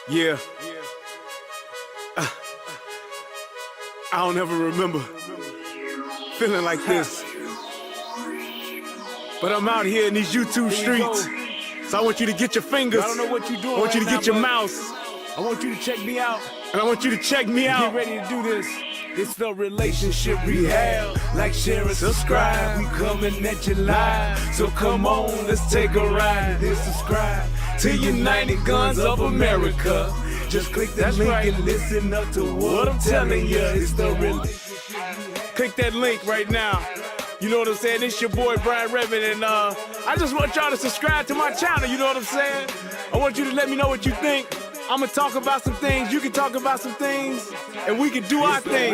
Yeah, I don't ever remember feeling like this. But I'm out here in these YouTube streets. So I want you to get your fingers. I don't know what you're doing. I want you to get your mouse. I want you to check me out. And I want you to check me out. Get ready to do this. It's the relationship rehab. Like, share, and subscribe. We coming at you live. So come on, let's take a ride. Hit subscribe to United Guns of America. Just click that link and listen up to what I'm telling you. It's the relationship. Click that link right now. You know what I'm saying? It's your boy Brian Revan, and I just want y'all to subscribe to my channel. You know what I'm saying? I want you to let me know what you think. I'm gonna talk about some things, you can talk about some things, and we can do our thing.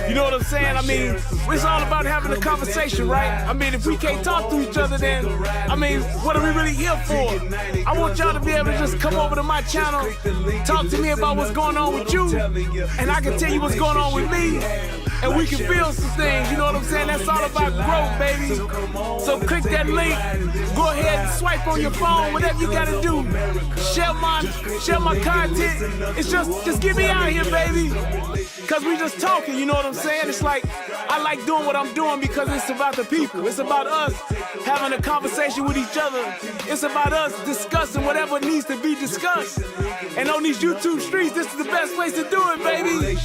You know what I'm saying? I mean, it's all about having a conversation, right? I mean, if we can't talk to each other, then, I mean, what are we really here for? I want y'all to be able to just come over to my channel, talk to me about what's going on with you, and I can tell you what's going on with me, and we can build some things, you know what I'm saying? That's all about growth, baby. So click that link, go ahead and swipe on your phone, whatever you gotta do. Share my content. It's just get me out here, baby. Cause we just talking, you know what I'm saying? It's like, I like doing what I'm doing because it's about the people. It's about us having a conversation with each other. It's about us discussing whatever needs to be discussed. And on these YouTube streets, this is the best place to do it, baby.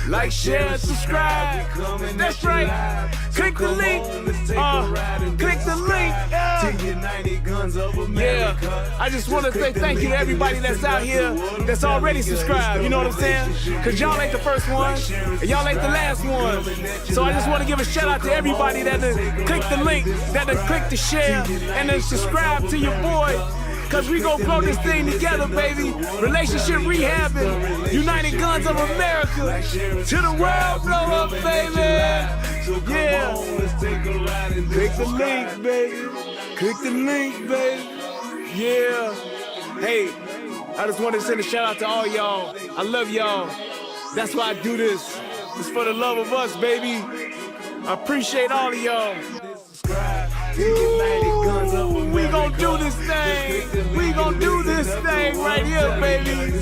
Like, share, subscribe. That's right. Click the link. Click the link. Yeah. I just want to say thank you to everybody that's out here that's already subscribed. You know what I'm saying? Cause y'all ain't the first one, and y'all ain't the last one. So I just want to give a shout out to everybody that click the link, that click the share, and then subscribe to your boy. Cause we gon' grow this thing together, baby. Relationship rehabbing, United Guns of America. To the world, blow up, baby. Yeah. Click the link, baby. Click the link, baby. Yeah. Hey, I just wanted to send a shout out to all y'all. I love y'all. That's why I do this. It's for the love of us, baby. I appreciate all of y'all. Ooh, we gon' do this thing. We gon' do this thing right here, baby.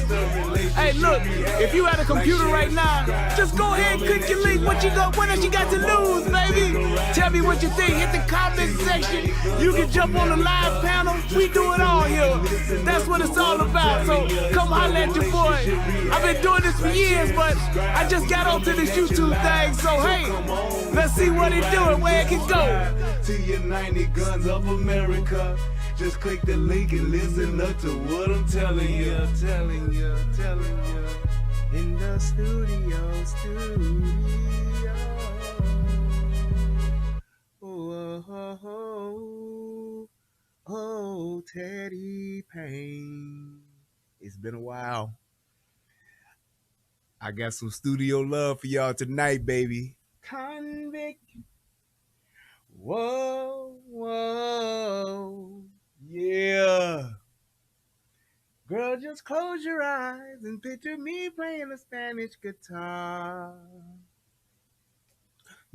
Hey, look, if you at a computer right now, just go ahead and click your link. What else you got to lose, baby? Tell me what you think. Hit the comment section. You can jump on the live panel. We do it all here. That's what it's all about. So come holler at your boy. I've been doing this for years, but I just got onto this YouTube thing. So hey, let's see what it do and where it can go. To United Guns of America. Just click the link and listen up to what I'm telling you. In the studio. Oh, Teddy Payne. It's been a while. I got some studio love for y'all tonight, baby. Convict. Whoa, yeah. Girl, just close your eyes and picture me playing a Spanish guitar.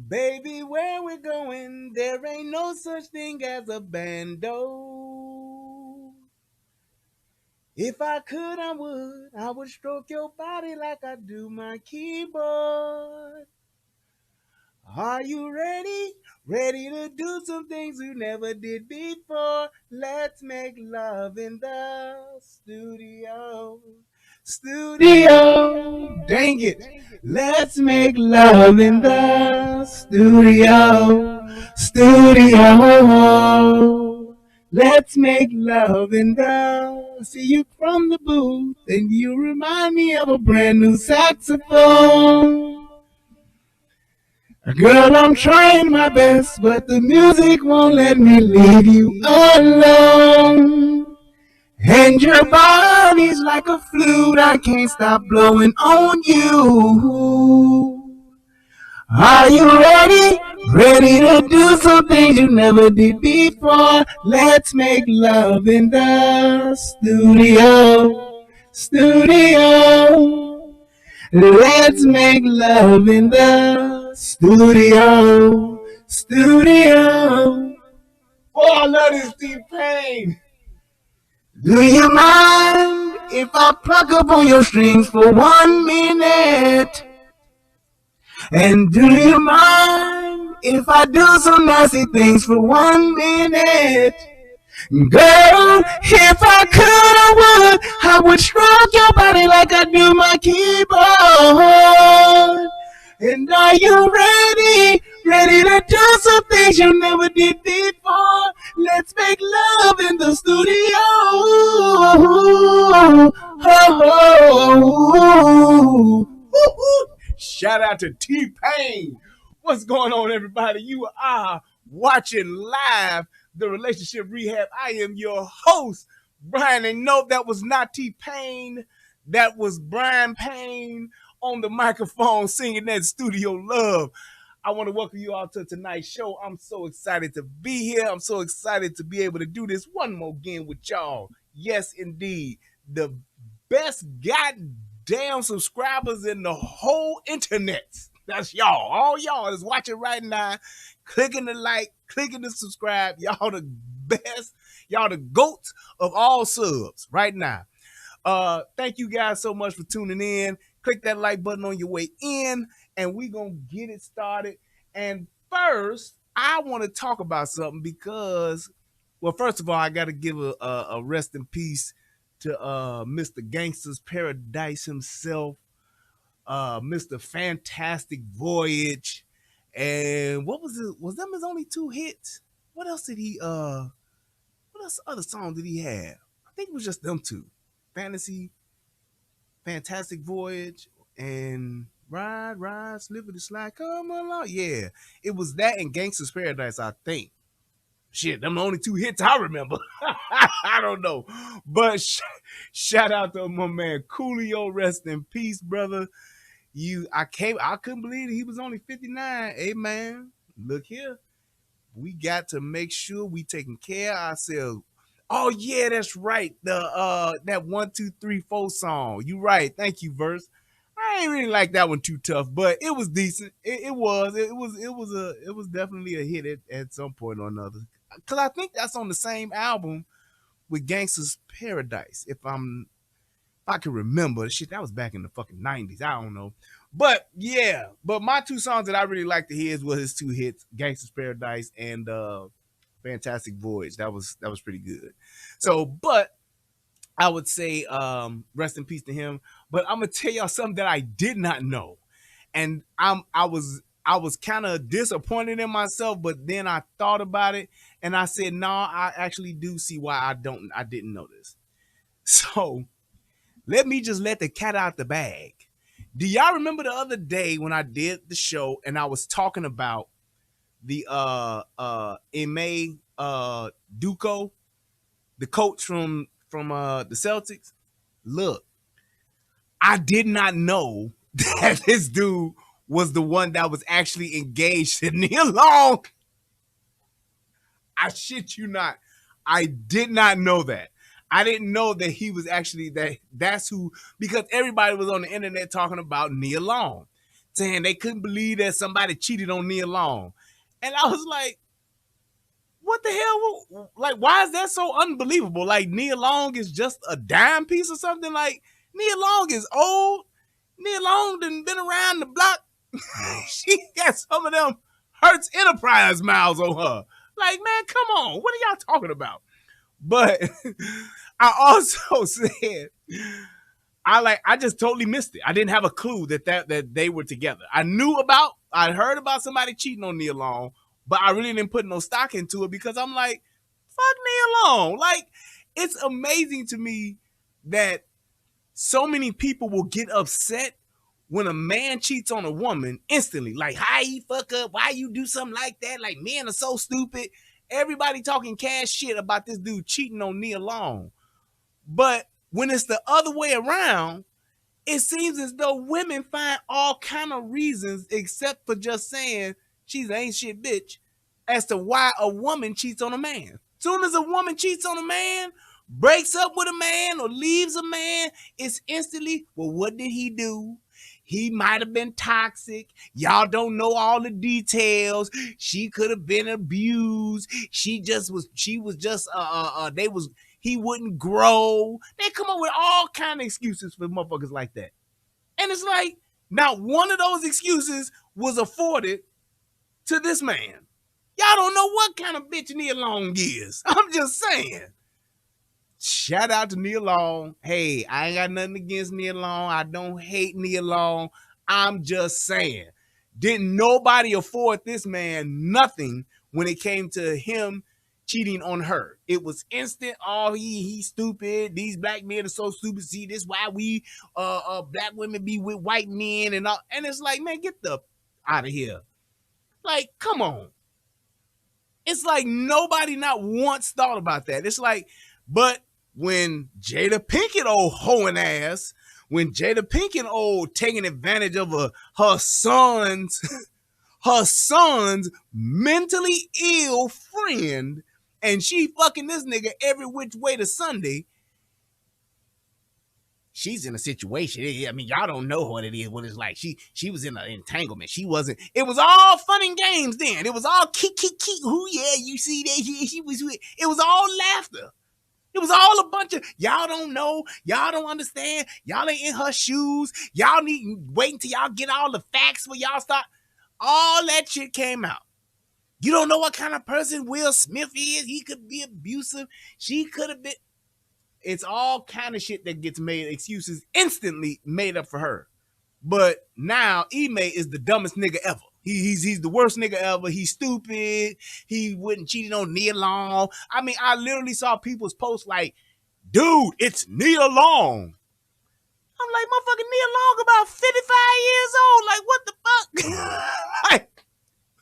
Baby, where we're going, there ain't no such thing as a bando. If I could, I would stroke your body like I do my keyboard. Are you ready? Ready to do some things you never did before? Let's make love in the studio. Dang it. Let's make love in the studio. Let's make love in the... See you from the booth and you remind me of a brand new saxophone. Girl, I'm trying my best, but the music won't let me leave you alone. And your body's like a flute, I can't stop blowing on you. Are you ready? Ready to do something you never did before? Let's make love in the studio. Let's make love in the studio. Oh, I love this deep pain. Do you mind if I pluck up on your strings for 1 minute? And do you mind if I do some nasty things for 1 minute? Girl, if I could, I would stroke your body like I do my keyboard. And are you ready? Ready to do some things you never did before? Let's make love in the studio. Shout out to T-Pain. What's going on, everybody? You are watching live the Relationship Rehab. I am your host, Brian. And no, that was not T-Pain. That was Brian Payne on the microphone singing that studio love. I want to welcome you all to tonight's show. I'm so excited to be here. I'm so excited to be able to do this one more again with y'all. Yes, indeed. The best goddamn subscribers in the whole internet. That's y'all. All y'all is watching right now. Clicking the like, clicking the subscribe. Y'all the best. Y'all the GOATs of all subs right now. Thank you guys so much for tuning in. Click that like button on your way in, and we gonna get it started. And first, I want to talk about something because, well, first of all, I got to give a rest in peace to Mr. Gangsta's Paradise himself, Mr. Fantastic Voyage, and what was it? Was them his only 2 hits? What else did he? What else other song did he have? I think it was just them 2. Fantastic Voyage, and Ride, Slippery Slide, come along. Yeah, it was that and Gangsta's Paradise, I think. Shit, them the only 2 hits I remember. I don't know. But shout out to my man Coolio. Rest in peace, brother. I couldn't believe he was only 59. Hey, man, look here. We got to make sure we taking care of ourselves. Oh yeah, that's right. The that 1, 2, 3, 4 song. You right. Thank you, verse. I ain't really like that one too tough, but it was decent. It was definitely a hit at some point or another. Cause I think that's on the same album with Gangsta's Paradise. If I can remember, shit, that was back in the fucking 90s. I don't know. But yeah, but my 2 songs that I really like to hear was his 2 hits, Gangsta's Paradise and Fantastic Voyage. That was pretty good. So, but I would say rest in peace to him. But I'm gonna tell y'all something that I did not know. And I was kind of disappointed in myself, but then I thought about it and I said, no, I actually do see why I didn't know this. So let me just let the cat out the bag. Do y'all remember the other day when I did the show and I was talking about the Ime Duco, the coach from the Celtics? Look, I did not know that this dude was the one that was actually engaged to Nia Long. I shit you not. I did not know that. I didn't know that he was actually that's who, because everybody was on the internet talking about Nia Long, saying they couldn't believe that somebody cheated on Nia Long. And I was like, what the hell? Like, why is that so unbelievable? Like, Nia Long is just a dime piece or something? Like, Nia Long is old. Nia Long done been around the block. She got some of them Hertz Enterprise miles on her. Like, man, come on. What are y'all talking about? But I also said, I just totally missed it. I didn't have a clue that they were together. I heard about somebody cheating on Nia Long, but I really didn't put no stock into it because I'm like, fuck Nia Long. Like, it's amazing to me that so many people will get upset when a man cheats on a woman instantly. Like, how you fuck up? Why you do something like that? Like, men are so stupid. Everybody talking cash shit about this dude cheating on Nia Long. But when it's the other way around, it seems as though women find all kind of reasons except for just saying she's an ain't shit bitch as to why a woman cheats on a man. Soon as a woman cheats on a man, breaks up with a man or leaves a man, it's instantly, well, what did he do? He might have been toxic. Y'all don't know all the details. She could have been abused. He he wouldn't grow. They come up with all kind of excuses for motherfuckers like that. And it's like, not one of those excuses was afforded to this man. Y'all don't know what kind of bitch Nia Long is. I'm just saying. Shout out to Nia Long. Hey, I ain't got nothing against Nia Long. I don't hate Nia Long. I'm just saying. Didn't nobody afford this man nothing when it came to him cheating on her. It was instant. Oh, he's stupid. These black men are so stupid. See, this is why we black women be with white men and all. And it's like, man, get the out of here. Like, come on. It's like nobody not once thought about that. It's like, but when Jada Pinkett, old hoeing ass, when Jada Pinkett, old taking advantage of her son's mentally ill friend, and she fucking this nigga every which way to Sunday, she's in a situation. I mean, y'all don't know what it is, what it's like. She was in an entanglement. She wasn't. It was all fun and games then. It was all kick. Who? Yeah, you see that? She was. It was all laughter. It was all a bunch of y'all don't know, y'all don't understand, y'all ain't in her shoes. Y'all need wait until y'all get all the facts when y'all start. All that shit came out. You don't know what kind of person Will Smith is. He could be abusive. She could have been. It's all kind of shit that gets made excuses instantly made up for her. But now Ime is the dumbest nigga ever. He's the worst nigga ever. He's stupid. He wouldn't cheating on Nia Long. I mean, I literally saw people's posts like, dude, it's Nia Long. I'm like, motherfucking Nia Long about 55 years old. Like, what the fuck? Like,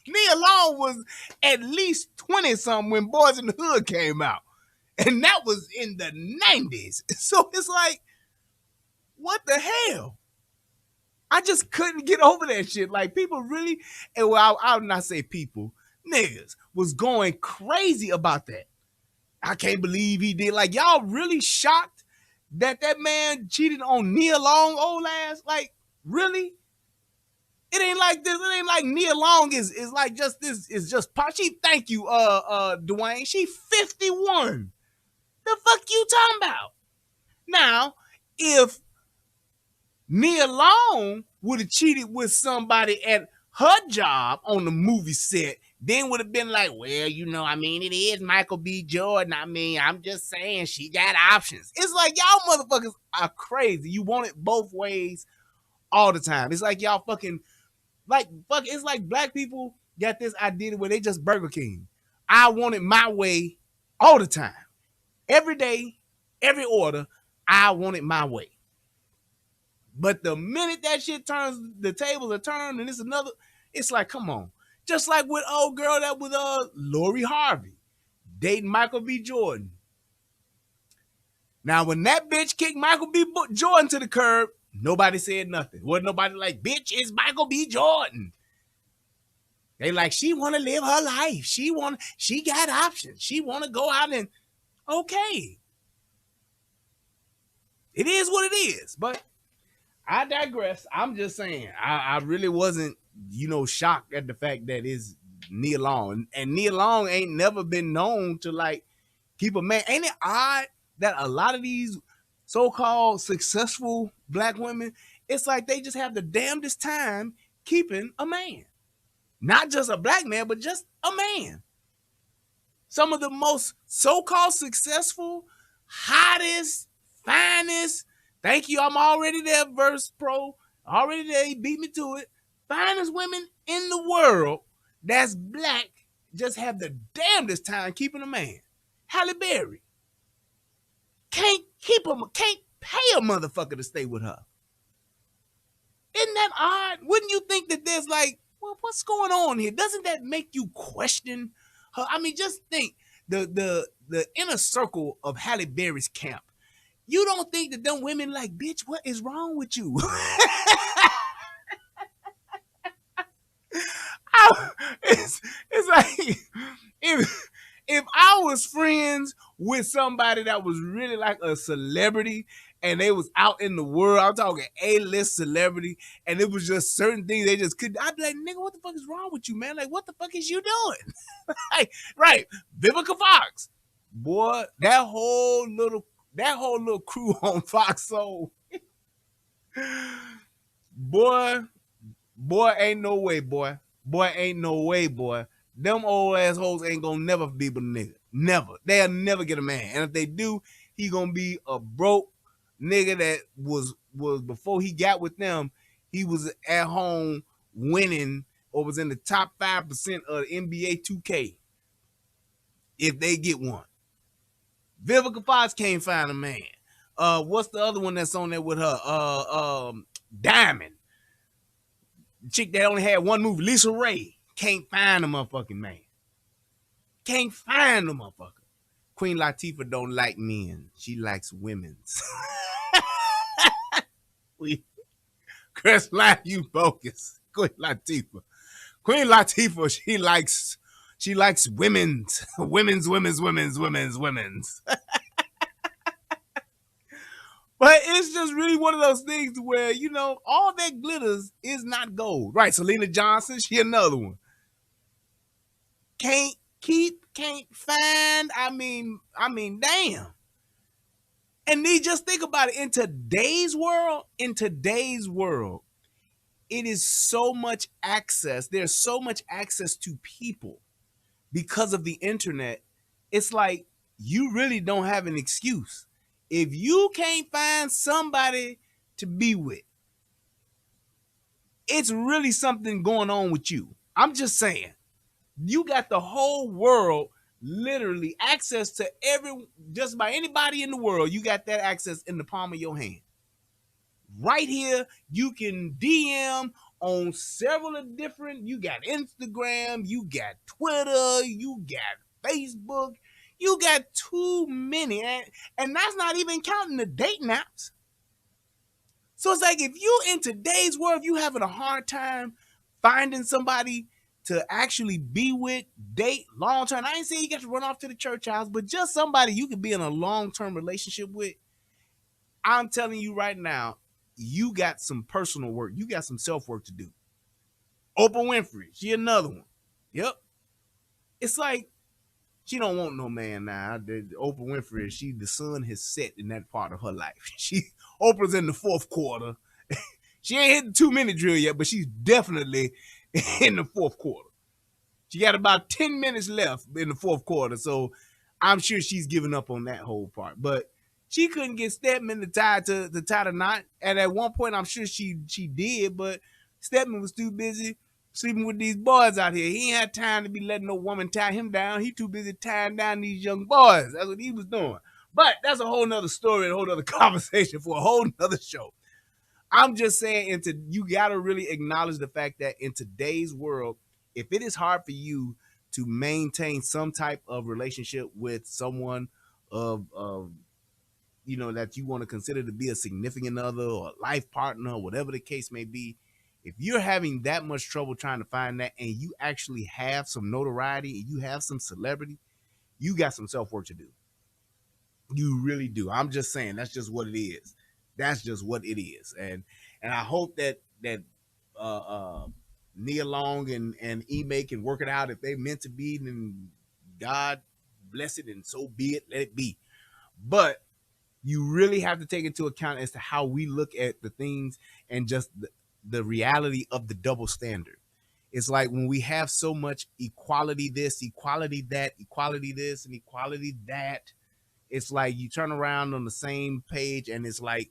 Nia Long was at least 20-something when Boys in the Hood came out. And that was in the 90s. So it's like, what the hell? I just couldn't get over that shit. Like, people really, and well, I'll not say people, niggas was going crazy about that. I can't believe he did. Like, y'all really shocked that man cheated on Nia Long, old ass? Like, really? It ain't like this. It ain't like Nia Long is like just this. Is just pop. She, thank you, Dwayne. She 51. The fuck you talking about? Now, if Nia Long would have cheated with somebody at her job on the movie set, then would have been like, well, you know, I mean, it is Michael B. Jordan. I mean, I'm just saying she got options. It's like y'all motherfuckers are crazy. You want it both ways all the time. It's like y'all fucking, like, fuck, it's like black people got this idea where they just Burger King. I want it my way all the time. Every day, every order, I want it my way. But the minute that shit turns, the tables are turned, and it's another, it's like, come on. Just like with old girl that was Lori Harvey dating Michael B. Jordan. Now, when that bitch kicked Michael B. Jordan to the curb, nobody said nothing. Wasn't nobody like, bitch, it's Michael B. Jordan. They like, she want to live her life. She got options. She want to go out and, okay. It is what it is. But I digress. I'm just saying, I really wasn't, shocked at the fact that it's Nia Long. And Nia Long ain't never been known to, like, keep a man. Ain't it odd that a lot of these so-called successful black women, it's like they just have the damnedest time keeping a man. Not just a black man, but just a man. Some of the most so-called successful, hottest, finest, thank you, I'm already there, Verse Pro, already there, he beat me to it, finest women in the world that's black just have the damnedest time keeping a man. Halle Berry. Can't pay a motherfucker to stay with her. Isn't that odd? Wouldn't you think that there's like, well, what's going on here? Doesn't that make you question her? I mean, just think the inner circle of Halle Berry's camp. You don't think that them women like, bitch, what is wrong with you? It's like if I was friends with somebody that was really like a celebrity and they was out in the world, I'm talking A-list celebrity, and it was just certain things they just couldn't, I'd be like, nigga, what the fuck is wrong with you, man? Like, what the fuck is you doing? Like, right, Vivica Fox. boy, that whole little crew on Fox Soul, boy, ain't no way, boy. Boy, ain't no way, boy. Them old assholes ain't gonna never be with a nigga. Never. They'll never get a man. And if they do, he gonna be a broke nigga that was before he got with them, he was at home winning or was in the top 5% of NBA 2K. If they get one. Vivica Fox can't find a man. What's the other one that's on there with her? Diamond. Chick that only had one movie, Lisa Ray, can't find a motherfucking man. Can't find a motherfucker. Queen Latifah don't like men. She likes women's. Chris Line, you focus. Queen Latifah. Queen Latifah, she likes women's. women's. But it's just really one of those things where, you know, all that glitters is not gold. Right, Selena Johnson, she another one. Can't find, I mean, damn. And they just think about it, in today's world, it is so much access. There's so much access to people because of the internet. It's like you really don't have an excuse. If you can't find somebody to be with, it's really something going on with you. I'm just saying. You got the whole world, literally access to just about anybody in the world. You got that access in the palm of your hand. Right here, you can DM on several of different, you got Instagram, you got Twitter, you got Facebook, you got too many. And that's not even counting the dating apps. So it's like, if you in today's world, if you having a hard time finding somebody to actually be with, date, long-term, I ain't saying you got to run off to the church house, but just somebody you can be in a long-term relationship with, I'm telling you right now, you got some personal work. You got some self-work to do. Oprah Winfrey, she another one. Yep. It's like, she don't want no man now. Oprah Winfrey, the sun has set in that part of her life. Oprah's in the fourth quarter. She ain't hit the 2-minute drill yet, but she's definitely in the fourth quarter. She got about 10 minutes left in the fourth quarter, so I'm sure she's giving up on that whole part. But she couldn't get Stedman to tie the knot. And at one point, I'm sure she did, but Stedman was too busy sleeping with these boys out here. He ain't had time to be letting no woman tie him down. He too busy tying down these young boys. That's what he was doing. But that's a whole nother story, a whole nother conversation for a whole nother show. I'm just saying, you got to really acknowledge the fact that in today's world, if it is hard for you to maintain some type of relationship with someone of you know, that you want to consider to be a significant other or a life partner, or whatever the case may be, if you're having that much trouble trying to find that, and you actually have some notoriety and you have some celebrity, you got some self-work to do. You really do. I'm just saying, that's just what it is. That's just what it is. And I hope that Nia Long and E-May can work it out. If they meant to be, then God bless it, and so be it. Let it be. But you really have to take into account as to how we look at the things, and just the reality of the double standard. It's like when we have so much equality this, equality that, equality this, and equality that, it's like you turn around on the same page and it's like,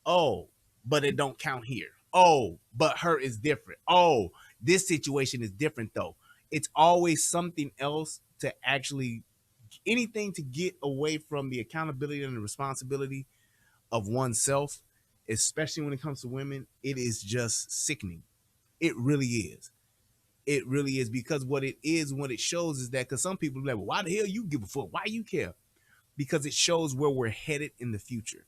oh, but it don't count here. Oh, but her is different. Oh, this situation is different though. It's always something else to actually, anything to get away from the accountability and the responsibility of oneself, especially when it comes to women. It is just sickening. It really is. It really is, because what it is, what it shows is that, because some people are like, well, why the hell you give a fuck? Why you care? Because it shows where we're headed in the future.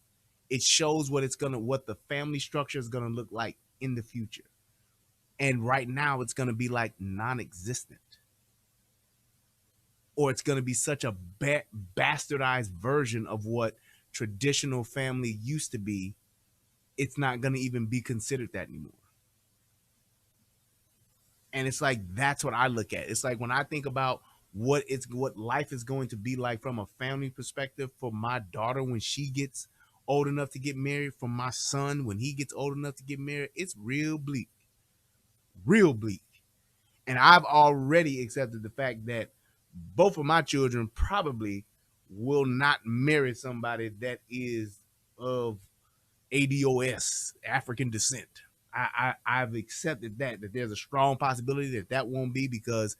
It shows what the family structure is gonna look like in the future. And right now it's gonna be like non-existent. Or it's gonna be such a bastardized version of what traditional family used to be. It's not gonna even be considered that anymore. And it's like, that's what I look at. It's like when I think about what life is going to be like from a family perspective for my daughter when she gets old enough to get married, from my son when he gets old enough to get married, it's real bleak. Real bleak. And I've already accepted the fact that both of my children probably will not marry somebody that is of ADOS, African descent. I've accepted that there's a strong possibility that that won't be, because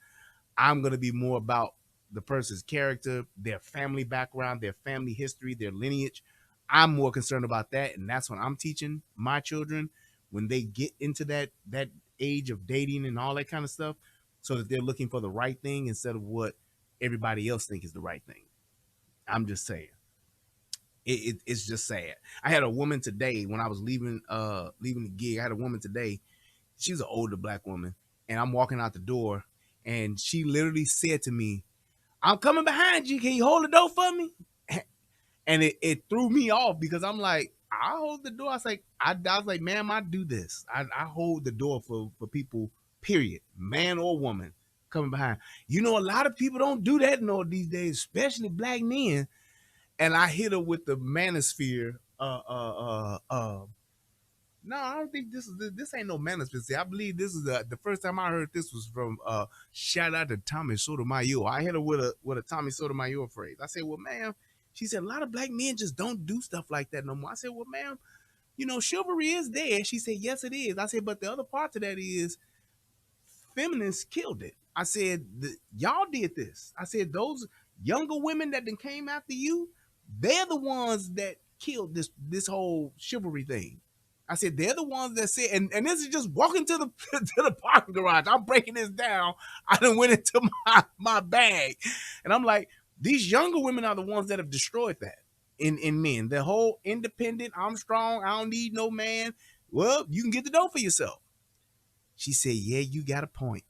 I'm going to be more about the person's character, their family background, their family history, their lineage. I'm more concerned about that, and that's what I'm teaching my children when they get into that age of dating and all that kind of stuff, so that they're looking for the right thing instead of what everybody else think is the right thing. I'm just saying. It's just sad. I had a woman today when I was leaving the gig. I had a woman today. She was an older black woman, and I'm walking out the door, and she literally said to me, "I'm coming behind you. Can you hold the door for me?" And it threw me off, because I'm like, I hold the door. I was like, ma'am, I do this. I hold the door for people, period, man or woman, coming behind. You know, a lot of people don't do that these days, especially black men. And I hit her with the manosphere. No, I don't think this ain't no manosphere. I believe this is the first time I heard this was from shout out to Tommy Sotomayor. I hit her with a Tommy Sotomayor phrase. I said, well, ma'am, she said, a lot of black men just don't do stuff like that no more. I said, well, ma'am, you know, chivalry is there. She said, yes, it is. I said, but the other part to that is feminists killed it. I said, y'all did this. I said, those younger women that then came after you, they're the ones that killed this whole chivalry thing. I said, they're the ones that said, and this is just walking to the to the parking garage. I'm breaking this down. I done went into my bag. And I'm like, these younger women are the ones that have destroyed that in men. The whole independent, I'm strong, I don't need no man. Well, you can get the dough for yourself. She said, yeah, you got a point.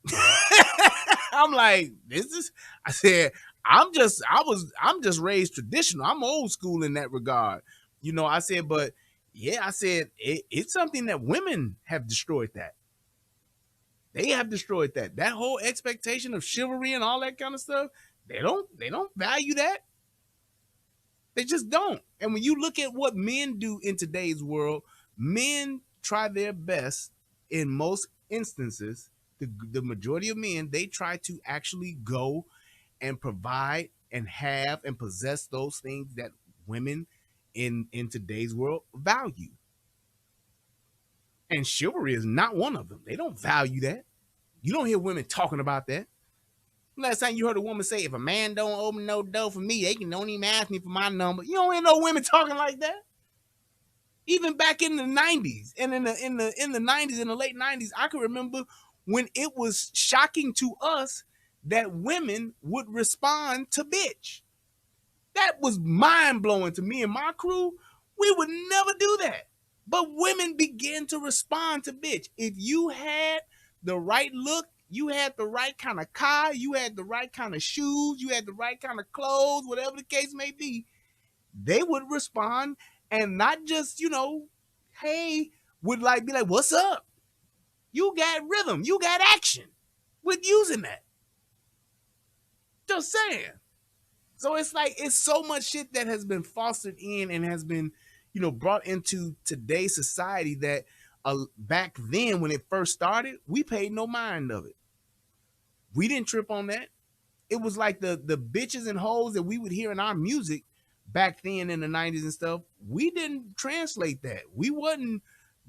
I'm like, I said, I'm just raised traditional. I'm old school in that regard. You know, I said, but yeah, I said, it's something that women have destroyed that. They have destroyed that. That whole expectation of chivalry and all that kind of stuff, they don't value that. They just don't. And when you look at what men do in today's world, men try their best in most instances. The majority of men, they try to actually go and provide and have and possess those things that women in today's world value. And chivalry is not one of them. They don't value that. You don't hear women talking about that. Last time you heard a woman say, if a man don't open no door for me, they don't even ask me for my number. You don't hear no women talking like that. Even back in the 90s and in the 90s, in the late 90s, I can remember when it was shocking to us that women would respond to bitch. That was mind-blowing to me and my crew. We would never do that. But women began to respond to bitch. If you had the right look, you had the right kind of car, you had the right kind of shoes, you had the right kind of clothes, whatever the case may be, they would respond, and not just, you know, hey, would be like, what's up? You got rhythm, you got action with using that. Just saying. So it's like, it's so much shit that has been fostered in and has been, you know, brought into today's society that back then when it first started, we paid no mind of it. We didn't trip on that. It was like the bitches and hoes that we would hear in our music back then in the 90s and stuff. We didn't translate that. We wasn't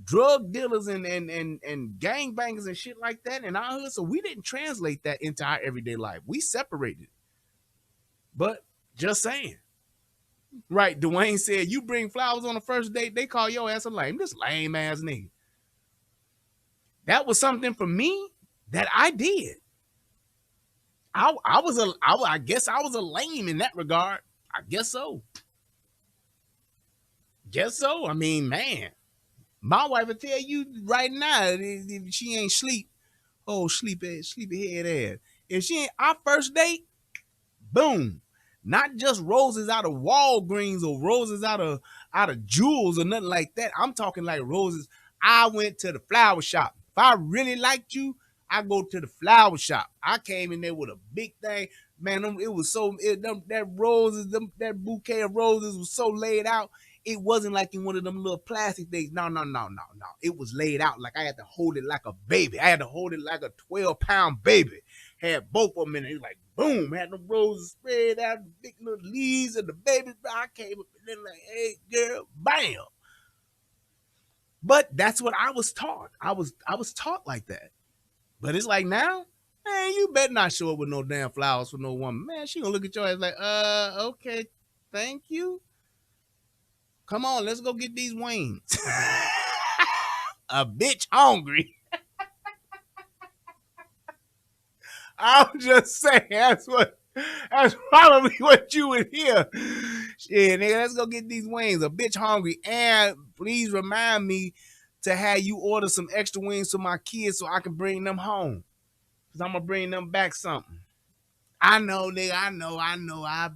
drug dealers and gangbangers and shit like that in our hood. So we didn't translate that into our everyday life. We separated. But just saying. Right, Dwayne said, you bring flowers on the first date, they call your ass a lame. This lame ass nigga. That was something for me that I did. I guess I was a lame in that regard. I guess so. Guess so. I mean, man, my wife will tell you right now if she ain't sleep. Oh, sleepy head ass. If she ain't our first date, boom. Not just roses out of Walgreens or roses out of Jewels or nothing like that. I'm talking like roses. I went to the flower shop. If I really liked you, I go to the flower shop. I came in there with a big thing. Man, it was that roses, that bouquet of roses was so laid out. It wasn't like in one of them little plastic things. No. It was laid out like I had to hold it like a baby. I had to hold it like a 12-pound baby. Had both of them in it. It was like, boom, had the roses spread out, the big little leaves and the baby. I came up and then like, hey, girl, bam. But that's what I was taught. I was taught like that. But it's like now, man, you better not show up with no damn flowers for no woman. Man, she gonna look at your ass like, okay, thank you. Come on, let's go get these wings. A bitch hungry. I'm just saying, that's probably what you would hear. Shit, nigga, let's go get these wings. A bitch hungry. And please remind me to have you order some extra wings for my kids so I can bring them home. Cause I'm gonna bring them back something. I know, nigga. I know. I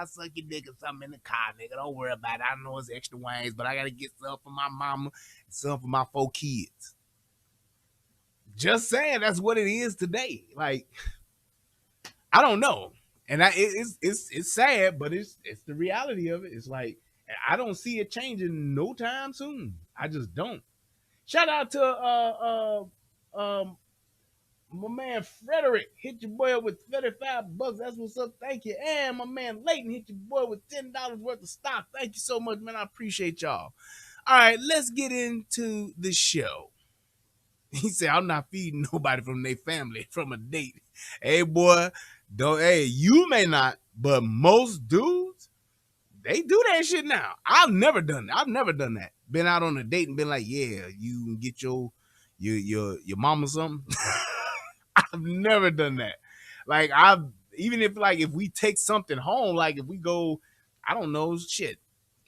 suck your dick or something in the car, nigga. Don't worry about it. I know it's extra wings, but I gotta get some for my mama and some for my 4 kids. Just saying, that's what it is today. Like, I don't know, and it's sad, but it's the reality of it. It's like I don't see it changing no time soon. I just don't. Shout out to my man Frederick, hit your boy up with $35. That's what's up. Thank you. And my man Layton hit your boy with $10 worth of stock. Thank you so much, man. I appreciate y'all. All right, let's get into the show. He said, I'm not feeding nobody from their family from a date. Hey, boy, you may not, but most dudes, they do that shit now. I've never done that. Been out on a date and been like, yeah, you can get your mama something. I've never done that. Like, even if we take something home, like if we go, I don't know, shit.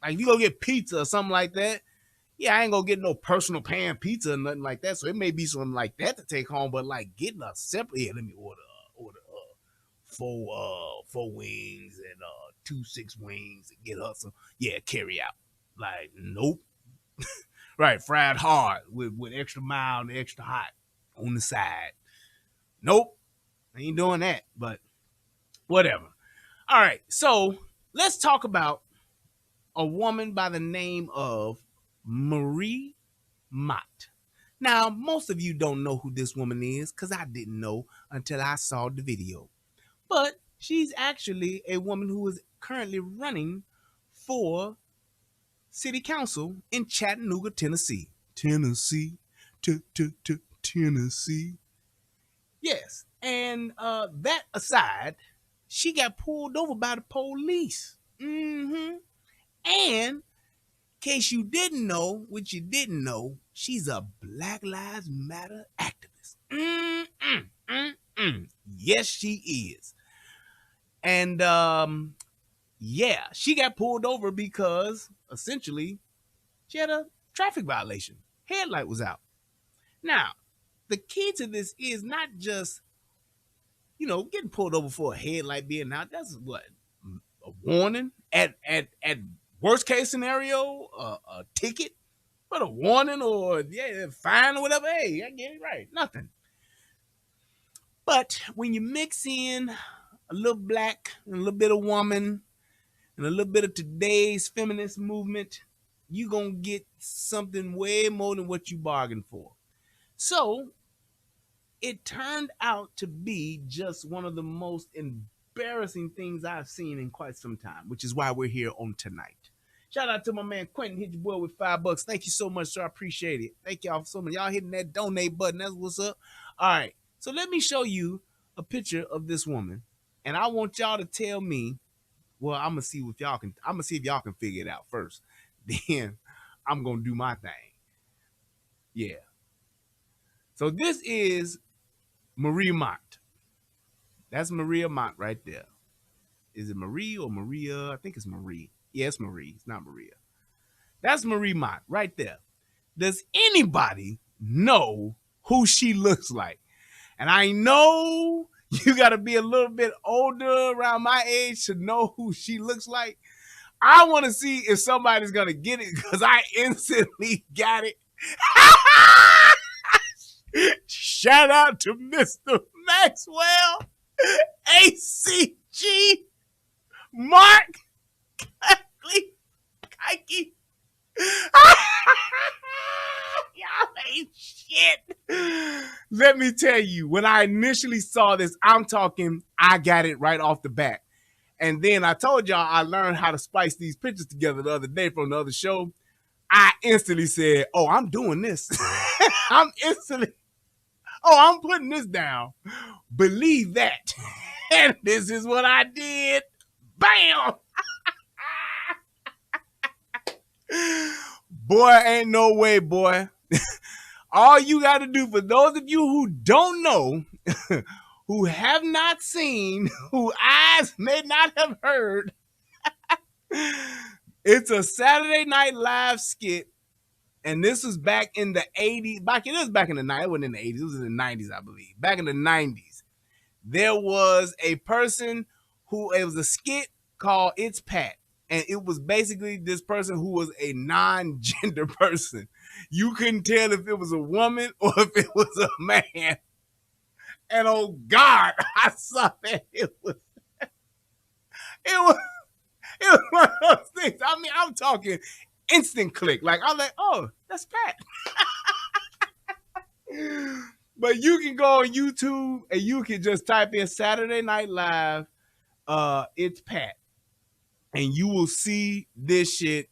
Like if you go get pizza or something like that, yeah, I ain't gonna get no personal pan pizza or nothing like that. So it may be something like that to take home, but like getting a separate, yeah, let me order 4 wings and 2 6 wings and get her some, yeah, carry out. Like, nope. Right, fried hard with extra mild and extra hot on the side. Nope, I ain't doing that, but whatever. All right, so let's talk about a woman by the name of Marie Mott. Now, most of you don't know who this woman is because I didn't know until I saw the video. But she's actually a woman who is currently running for city council in Chattanooga, Tennessee. Tennessee. Yes, and that aside, she got pulled over by the police. And in case you didn't know, which you didn't know, she's a Black Lives Matter activist. Yes, she is. And yeah, she got pulled over because essentially she had a traffic violation. Headlight was out. Now, the key to this is not just, getting pulled over for a headlight being out. That's what, a warning at worst case scenario, a ticket, but a warning or fine or whatever. Hey, I get it right. Nothing. But when you mix in a little black and a little bit of woman and a little bit of today's feminist movement, you're going to get something way more than what you bargained for. So it turned out to be just one of the most embarrassing things I've seen in quite some time, which is why we're here on tonight. Shout out to my man Quentin, hit your boy with $5. Thank you so much, sir. I appreciate it. Thank y'all so much. Y'all hitting that donate button. That's what's up. All right. So let me show you a picture of this woman, and I want y'all to tell me. Well, I'm gonna see if y'all can figure it out first. Then I'm gonna do my thing. Yeah. So this is Marie Mott. That's Maria Mott right there. Is it Marie or Maria? I think it's Marie. Yeah, it's Marie. It's not Maria. That's Marie Mott right there. Does anybody know who she looks like? And I know you got to be a little bit older around my age to know who she looks like. I want to see if somebody's going to get it because I instantly got it. Shout out to Mr. Maxwell, ACG, Mark, Kike. Y'all ain't shit. Let me tell you, when I initially saw this, I'm talking, I got it right off the bat. And then I told y'all I learned how to splice these pictures together the other day from the other show. I instantly said, oh, I'm doing this. I'm putting this down. Believe that. And this is what I did. Bam! Boy, ain't no way, boy. All you got to do, for those of you who don't know, who have not seen, who eyes may not have heard, it's a Saturday Night Live skit. And this was back in the 80s. It was back in the 90s. It wasn't in the 80s. It was in the 90s, I believe. Back in the 90s, there was a person it was a skit called It's Pat. And it was basically this person who was a non-gender person. You couldn't tell if it was a woman or if it was a man. And oh God, I saw that. It was one of those things. I mean, I'm talking instant click. Like, I'm like, oh, that's Pat. But you can go on YouTube and you can just type in Saturday Night Live, It's Pat. And you will see this shit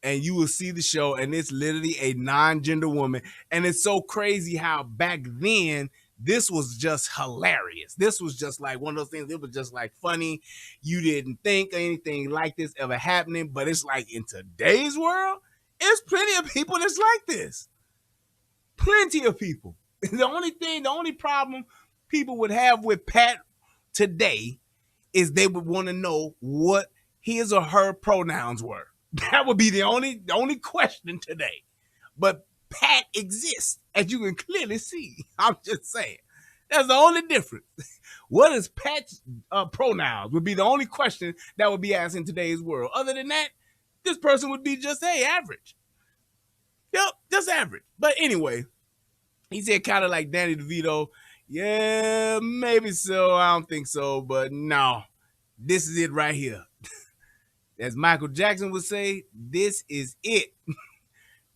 and you will see the show, and it's literally a non-gender woman. And it's so crazy how back then this was just hilarious. This was just like one of those things. It was just like funny. You didn't think anything like this ever happening, but it's like in today's world, there's plenty of people that's like this. Plenty of people. The only problem people would have with Pat today is they would want to know what his or her pronouns were. That would be the only question today. But Pat exists, as you can clearly see. I'm just saying. That's the only difference. What is Pat's pronouns would be the only question that would be asked in today's world. Other than that, this person would be just, hey, average. Yep, just average. But anyway, he said kind of like Danny DeVito, yeah, maybe so. I don't think so. But no, this is it right here. As Michael Jackson would say, this is it.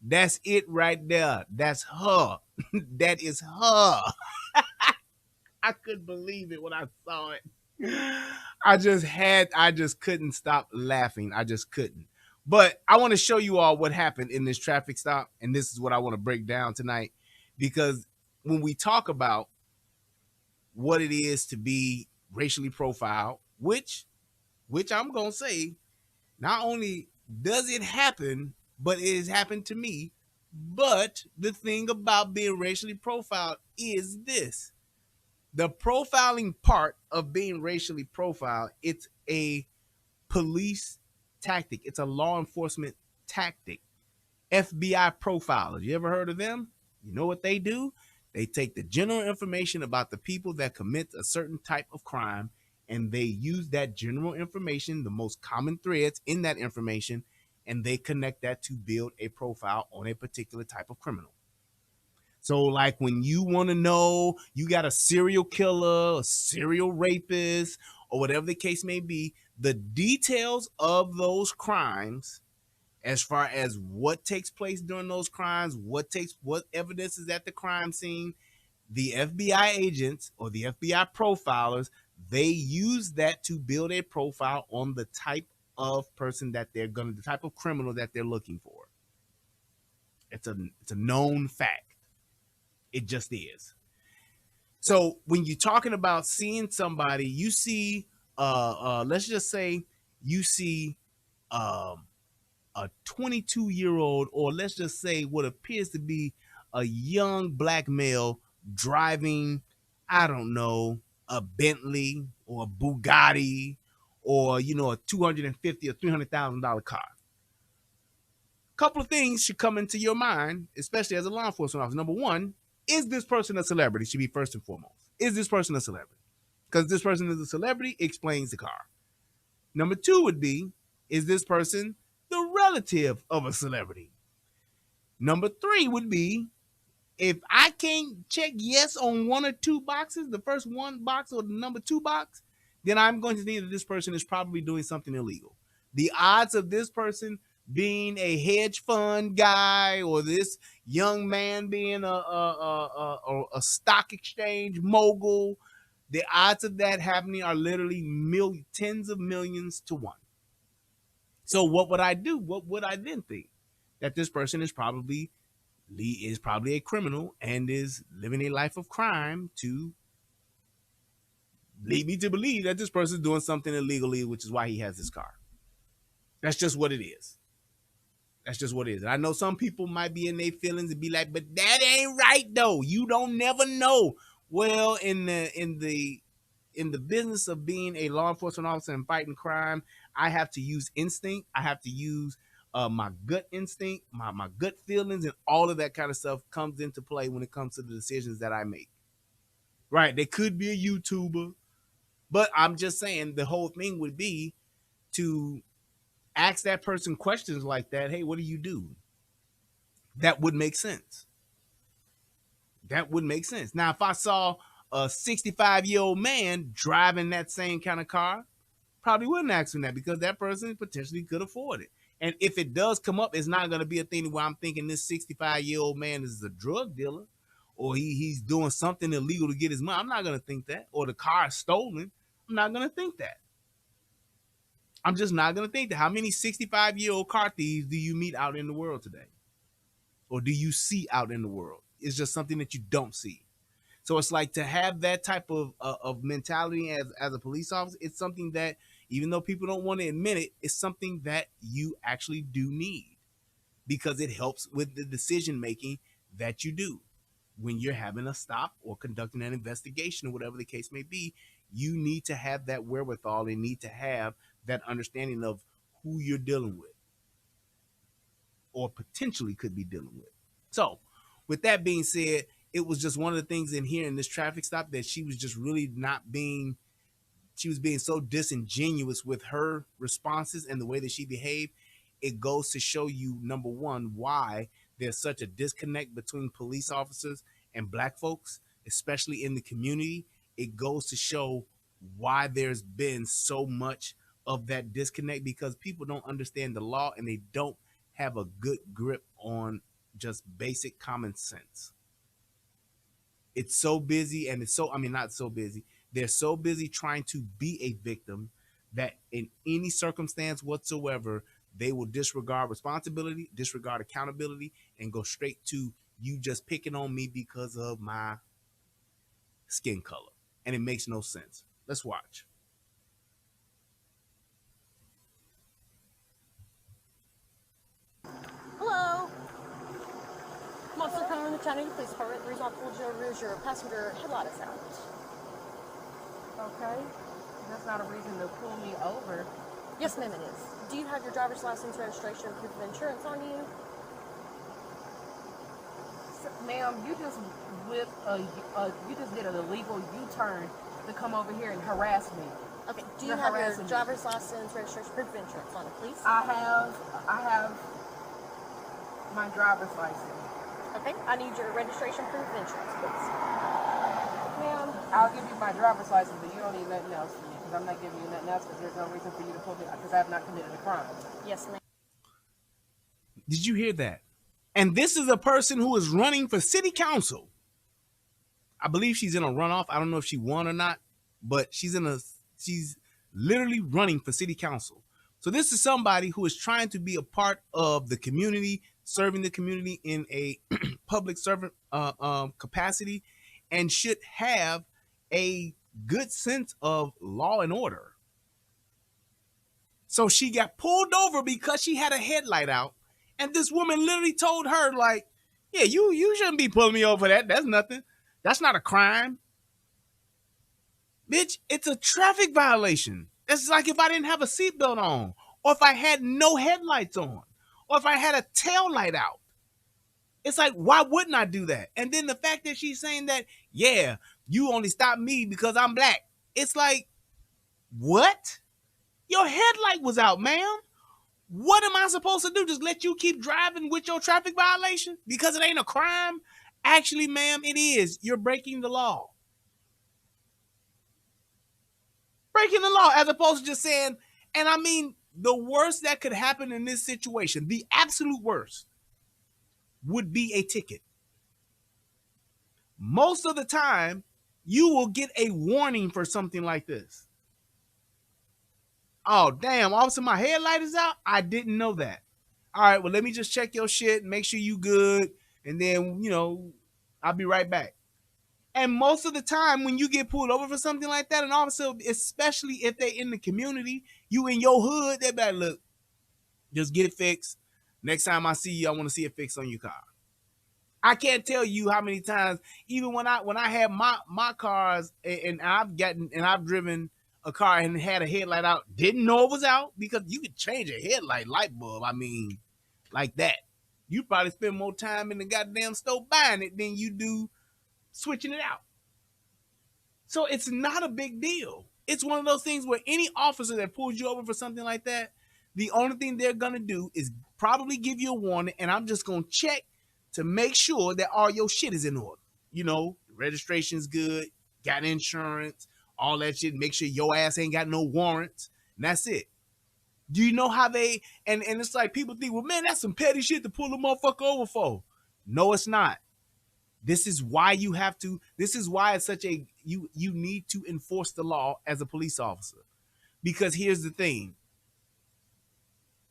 That's it right there. That's her. That is her. I couldn't believe it when I saw it. I just couldn't stop laughing. I just couldn't. But I want to show you all what happened in this traffic stop. And this is what I want to break down tonight. Because when we talk about what it is to be racially profiled, which I'm going to say, not only does it happen, but it has happened to me. But the thing about being racially profiled is this. The profiling part of being racially profiled, it's a police tactic. It's a law enforcement tactic. FBI profilers, you ever heard of them? You know what they do? They take the general information about the people that commit a certain type of crime, and they use that general information, the most common threads in that information, and they connect that to build a profile on a particular type of criminal. So like when you want to know you got a serial killer, a serial rapist, or whatever the case may be, the details of those crimes, as far as what takes place during those crimes, what evidence is at the crime scene, the FBI agents or the FBI profilers, they use that to build a profile on the type of person that the type of criminal that they're looking for. It's a known fact. It just is. So when you're talking about seeing somebody, you see, let's just say you see a 22-year-old, or let's just say what appears to be a young black male driving, I don't know, a Bentley or a Bugatti or, you know, a $250,000 or $300,000 car. Couple of things should come into your mind, especially as a law enforcement officer. Number one, is this person a celebrity? Should be first and foremost. Is this person a celebrity? Because this person is a celebrity, explains the car. Number two would be, is this person the relative of a celebrity? Number three would be, If I can't check yes on one or two boxes, the first one box or the number two box, then I'm going to think that this person is probably doing something illegal. The odds of this person being a hedge fund guy or this young man being a stock exchange mogul, the odds of that happening are literally tens of millions to one. So what would I do? What would I then think? That this person is probably a criminal and is living a life of crime to lead me to believe that this person is doing something illegally, which is why he has this car. That's just what it is. That's just what it is. And I know some people might be in their feelings and be like, but that ain't right though. You don't never know. Well, in the business of being a law enforcement officer and fighting crime, I have to use instinct. I have to use my gut instinct, my gut feelings, and all of that kind of stuff comes into play when it comes to the decisions that I make. Right? They could be a YouTuber, but I'm just saying the whole thing would be to ask that person questions like that. Hey, what do you do? That would make sense. That would make sense. Now, if I saw a 65-year-old man driving that same kind of car, probably wouldn't ask him that because that person potentially could afford it. And if it does come up, it's not going to be a thing where I'm thinking this 65-year-old man is a drug dealer or he's doing something illegal to get his money. I'm not going to think that. Or the car is stolen. I'm not going to think that. I'm just not going to think that. How many 65-year-old car thieves do you meet out in the world today? Or do you see out in the world? It's just something that you don't see. So it's like to have that type of mentality as a police officer, it's something that, even though people don't want to admit it, it's something that you actually do need because it helps with the decision making that you do when you're having a stop or conducting an investigation or whatever the case may be. You need to have that wherewithal and need to have that understanding of who you're dealing with or potentially could be dealing with. So with that being said, it was just one of the things in here in this traffic stop that she was just really not being, she was being so disingenuous with her responses and the way that she behaved. It goes to show you, number one, why there's such a disconnect between police officers and black folks, especially in the community. It goes to show why there's been so much of that disconnect because people don't understand the law and they don't have a good grip on just basic common sense. It's so busy and not so busy. They're so busy trying to be a victim that in any circumstance whatsoever, they will disregard responsibility, disregard accountability, and go straight to you just picking on me because of my skin color. And it makes no sense. Let's watch. Hello. Monster car in the Chattanooga Police Department. The reason I pulled you over is your passenger headlight is out. Okay. That's not a reason to pull me over. Yes, ma'am, it is. Do you have your driver's license, registration, proof of insurance on you? Ma'am, you just you just did an illegal U-turn to come over here and harass me. Okay. Do you have your driver's license, registration, proof of insurance on it, please? I have my driver's license. Okay. I need your registration, proof of insurance, please. Ma'am, I'll give you my driver's license, but you don't need nothing else from me because I'm not giving you nothing else because there's no reason for you to pull me because I have not committed a crime. Yes, ma'am. Did you hear that? And this is a person who is running for city council. I believe she's in a runoff. I don't know if she won or not, but she's literally running for city council. So this is somebody who is trying to be a part of the community, serving the community in a public servant capacity, and should have a good sense of law and order. So she got pulled over because she had a headlight out. And this woman literally told her, like, yeah, you shouldn't be pulling me over that. That's nothing. That's not a crime. Bitch, it's a traffic violation. It's like if I didn't have a seatbelt on, or if I had no headlights on, or if I had a tail light out. It's like, why wouldn't I do that? And then the fact that she's saying that, yeah, you only stopped me because I'm black. It's like, what? Your headlight was out, ma'am. What am I supposed to do? Just let you keep driving with your traffic violation because it ain't a crime? Actually, ma'am, it is. You're breaking the law. Breaking the law, as opposed to just saying, and I mean, the worst that could happen in this situation, the absolute worst, would be a ticket. Most of the time, you will get a warning for something like this. Oh, damn, all of a sudden my headlight is out? I didn't know that. All right, well, let me just check your shit and make sure you good. And then, I'll be right back. And most of the time when you get pulled over for something like that, and also, especially if they in the community, you in your hood, they better look, just get it fixed. Next time I see you, I want to see it fixed on your car. I can't tell you how many times, even when I had my cars and I've driven a car and had a headlight out, didn't know it was out, because you could change a headlight light bulb. I mean, like that. You probably spend more time in the goddamn store buying it than you do switching it out. So it's not a big deal. It's one of those things where any officer that pulls you over for something like that, the only thing they're going to do is probably give you a warning, and I'm just going to check to make sure that all your shit is in order. Registration's good, got insurance, all that shit, make sure your ass ain't got no warrants, and that's it. Do you know how they, and it's like people think, well, man, that's some petty shit to pull a motherfucker over for. No, it's not. This is why it's such a, you need to enforce the law as a police officer. Because here's the thing.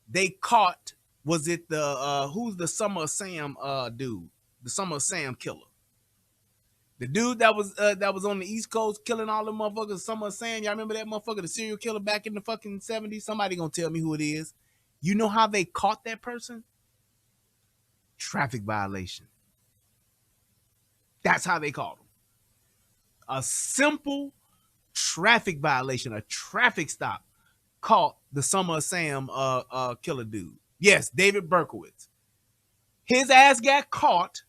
They caught, was it who's the Summer of Sam dude? The Summer of Sam killer. The dude that was on the East Coast killing all the motherfuckers, Summer of Sam. Y'all remember that motherfucker, the serial killer back in the fucking 70s? Somebody gonna tell me who it is. You know how they caught that person? Traffic violation. That's how they caught him. A simple traffic violation, a traffic stop, caught the Summer of Sam killer dude. Yes, David Berkowitz. His ass got caught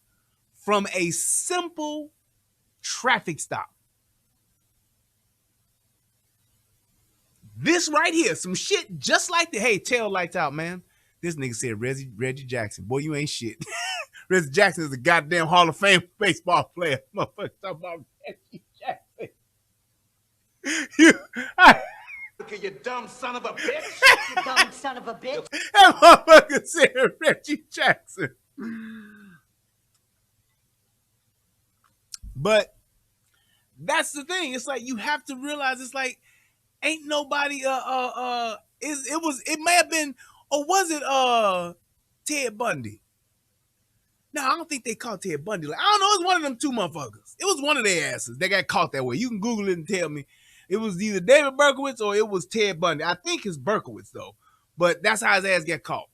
from a simple traffic stop. This right here, some shit just like the, hey, tail lights out, man. This nigga said Reggie Jackson. Boy, you ain't shit. Reggie Jackson is a goddamn Hall of Fame baseball player. Motherfucker talking about Reggie Jackson. You dumb son of a bitch. You dumb son of a bitch. That motherfucker said Reggie Jackson. But that's the thing. It's like you have to realize it's like ain't nobody it may have been, or was it Ted Bundy? No, I don't think they caught Ted Bundy. Like, I don't know, it was one of them two motherfuckers. It was one of their asses. They got caught that way. You can Google it and tell me. It was either David Berkowitz or it was Ted Bundy. I think it's Berkowitz though. But that's how his ass got caught.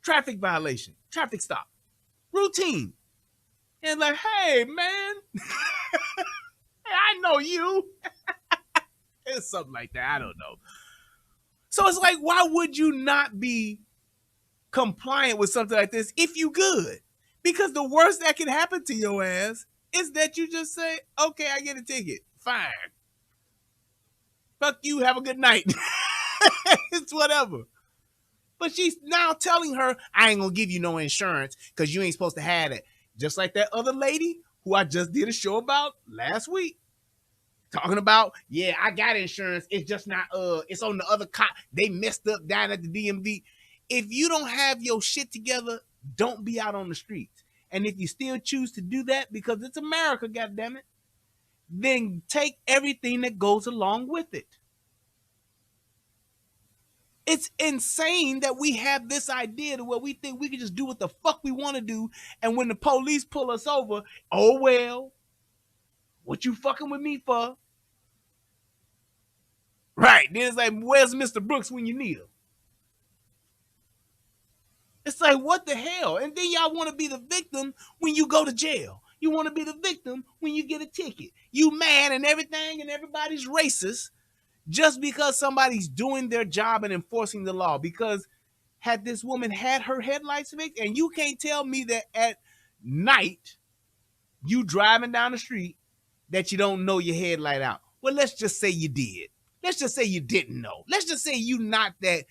Traffic violation. Traffic stop. Routine. And like, hey, man. Hey, I know you. It's something like that. I don't know. So it's like, why would you not be compliant with something like this if you good? Because the worst that can happen to your ass is that you just say, okay, I get a ticket. Fine. Fuck you. Have a good night. It's whatever. But she's now telling her, I ain't gonna give you no insurance because you ain't supposed to have it. Just like that other lady who I just did a show about last week. Talking about, yeah, I got insurance. It's just not, it's on the other cop. They messed up down at the DMV. If you don't have your shit together, don't be out on the streets. And if you still choose to do that because it's America, goddammit, then take everything that goes along with it. It's insane that we have this idea to where we think we can just do what the fuck we want to do. And when the police pull us over, oh, well, what you fucking with me for? Right. Then it's like, where's Mr. Brooks when you need him? It's like, what the hell? And then y'all want to be the victim when you go to jail. You want to be the victim when you get a ticket. You mad and everything and everybody's racist just because somebody's doing their job and enforcing the law. Because had this woman had her headlights fixed, and you can't tell me that at night you driving down the street that you don't know your headlight out. Well, let's just say you did. Let's just say you didn't know. Let's just say you not that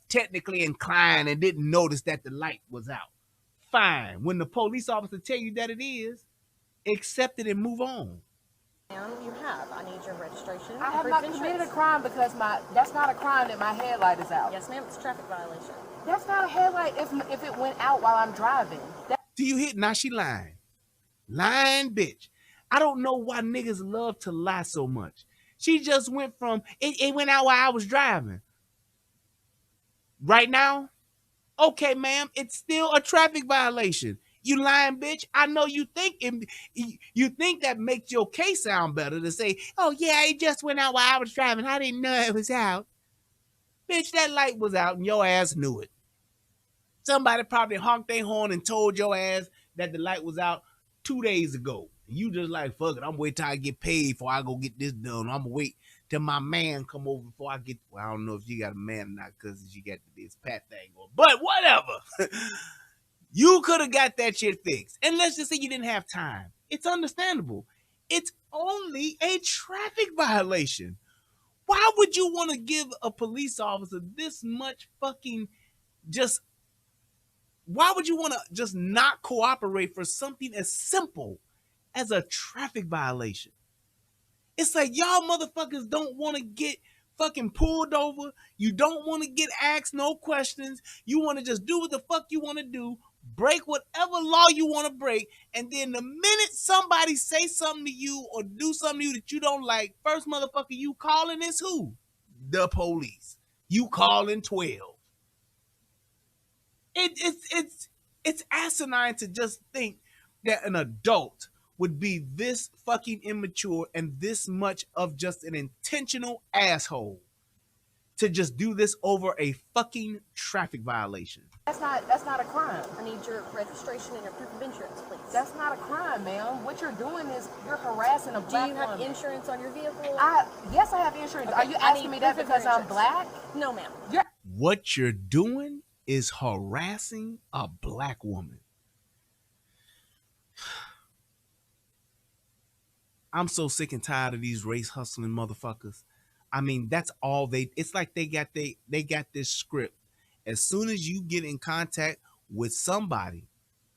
technically inclined and didn't notice that the light was out. Fine. When the police officer tell you that it is, accept it and move on. Ma'am, you have. I need your registration. I have not committed a crime because that's not a crime that my headlight is out. Yes, ma'am. It's a traffic violation. That's not a headlight if it went out while I'm driving. Do you hit? Now she lying. Lying bitch. I don't know why niggas love to lie so much. She just went from, it went out while I was driving. Right now, okay, ma'am, it's still a traffic violation. You lying bitch. I know you think that makes your case sound better to say, oh yeah, it just went out while I was driving. I didn't know it was out. Bitch, that light was out and your ass knew it. Somebody probably honked their horn and told your ass that the light was out 2 days ago. You just like, fuck it, I'm waiting till I get paid before I go get this done. I'm gonna wait till my man come over before I get, well, I don't know if you got a man or not because you got this pat thing going, but whatever. You could have got that shit fixed. And let's just say you didn't have time. It's understandable. It's only a traffic violation. Why would you want to give a police officer this much fucking just, why would you want to just not cooperate for something as simple as a traffic violation? It's like y'all motherfuckers don't want to get fucking pulled over. You don't want to get asked no questions. You want to just do what the fuck you want to do, break whatever law you want to break, and then the minute somebody say something to you or do something to you that you don't like, first motherfucker you calling is who? The police. You calling 12. It's asinine to just think that an adult would be this fucking immature and this much of just an intentional asshole to just do this over a fucking traffic violation. That's not a crime. I need your registration and your proof of insurance, please. That's not a crime, ma'am. What you're doing is you're harassing a black woman. Do you have insurance on your vehicle? Yes, I have insurance. Okay, Are you asking me that because I'm black? No, ma'am. What you're doing is harassing a black woman. I'm so sick and tired of these race hustling motherfuckers. I mean, that's all it's like they got this script. As soon as you get in contact with somebody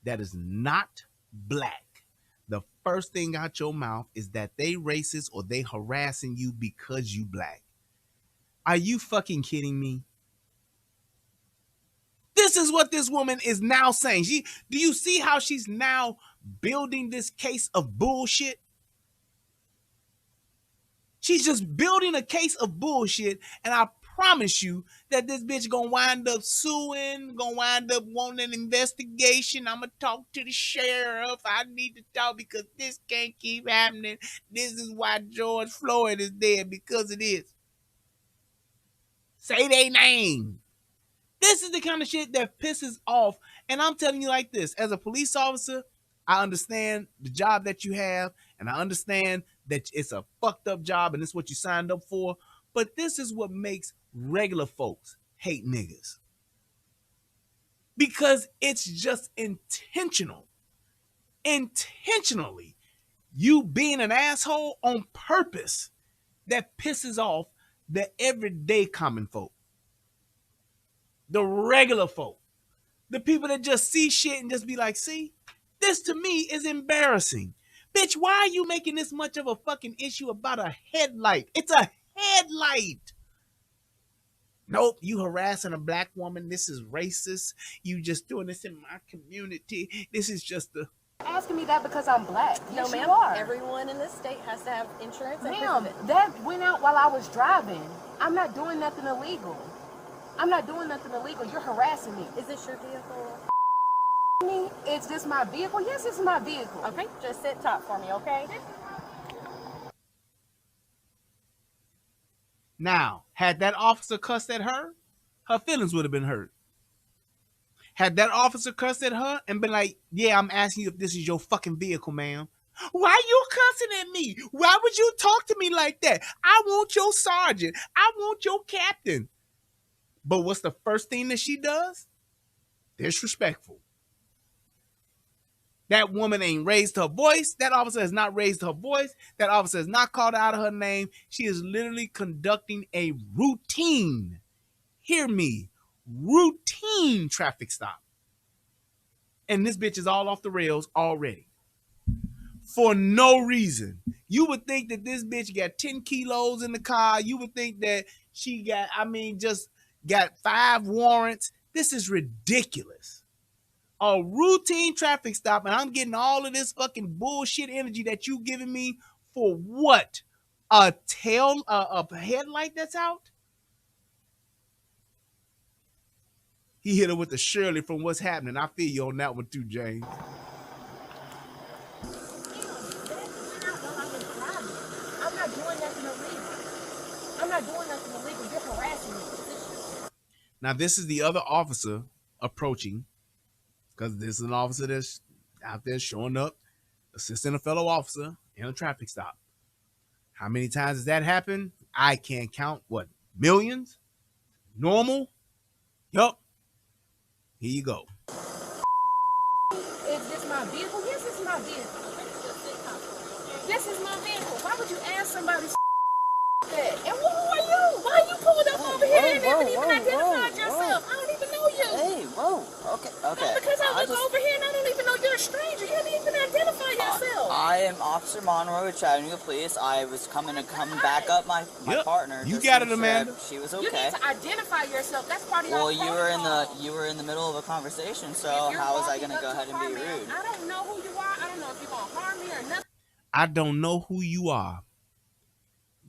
that is not black, the first thing out your mouth is that they racist or they harassing you because you black. Are you fucking kidding me? This is what this woman is now saying. Do you see how she's now building this case of bullshit? She's just building a case of bullshit, and I promise you that this bitch gonna wind up suing, gonna wind up wanting an investigation. I'm gonna talk to the sheriff. I need to talk because this can't keep happening. This is why George Floyd is dead, because it is. Say their name. This is the kind of shit that pisses off. And I'm telling you like this, as a police officer, I understand the job that you have, and I understand that it's a fucked up job and it's what you signed up for. But this is what makes regular folks hate niggas. Because it's just intentional. Intentionally, you being an asshole on purpose that pisses off the everyday common folk. The regular folk. The people that just see shit and just be like, see, this to me is embarrassing. Bitch, why are you making this much of a fucking issue about a headlight? It's a headlight. Nope, you harassing a black woman. This is racist. You just doing this in my community. This is just the... Asking me that because I'm black. No, yes, ma'am. you are. Everyone in this state has to have insurance. Ma'am, that went out while I was driving. I'm not doing nothing illegal. I'm not doing nothing illegal. You're harassing me. Is this your vehicle? Is this my vehicle? Yes, it's my vehicle. Okay, just sit top for me, okay? Now, had that officer cussed at her, her feelings would have been hurt. Had that officer cussed at her and been like, yeah, I'm asking you if this is your fucking vehicle, ma'am. Why you cussing at me? Why would you talk to me like that? I want your sergeant. I want your captain. But what's the first thing that she does? Disrespectful. That woman ain't raised her voice. That officer has not raised her voice. That officer has not called out her name. She is literally conducting a routine, hear me, routine traffic stop. and this bitch is all off the rails already. For no reason. You would think that this bitch got 10 kilos in the car. You would think that she got, just got 5 warrants. This is ridiculous. A routine traffic stop, and I'm getting all of this fucking bullshit energy that you giving me for what? A headlight that's out? He hit her with the Shirley from What's Happening. I feel you on that one too, James. I'm not doing nothing illegal. I'm not doing nothing illegal. You're harassing me. Now, this is the other officer approaching, because this is an officer that's out there showing up, assisting a fellow officer in a traffic stop. How many times has that happened? I can't count. What, millions? Normal? Yup. Here you go. Is this my vehicle? Yes, this is my vehicle. This is my vehicle. Why would you ask somebody that? And who are you? Why you pulled up over here and haven't even identified yourself? I don't even know you. Hey, whoa. Okay. No, because I look over here and I don't even know you're a stranger. You haven't even identified yourself. I am Officer Monroe with Chattanooga Police. I was coming back up my partner. You got it, Amanda. She was You okay. need to identify yourself. That's part of your Well, protocol. you were in the middle of a conversation, so If you're how was I walking going to go up ahead and car, be man, rude? I don't know who you are. I don't know if you're going to harm me or nothing. I don't know who you are.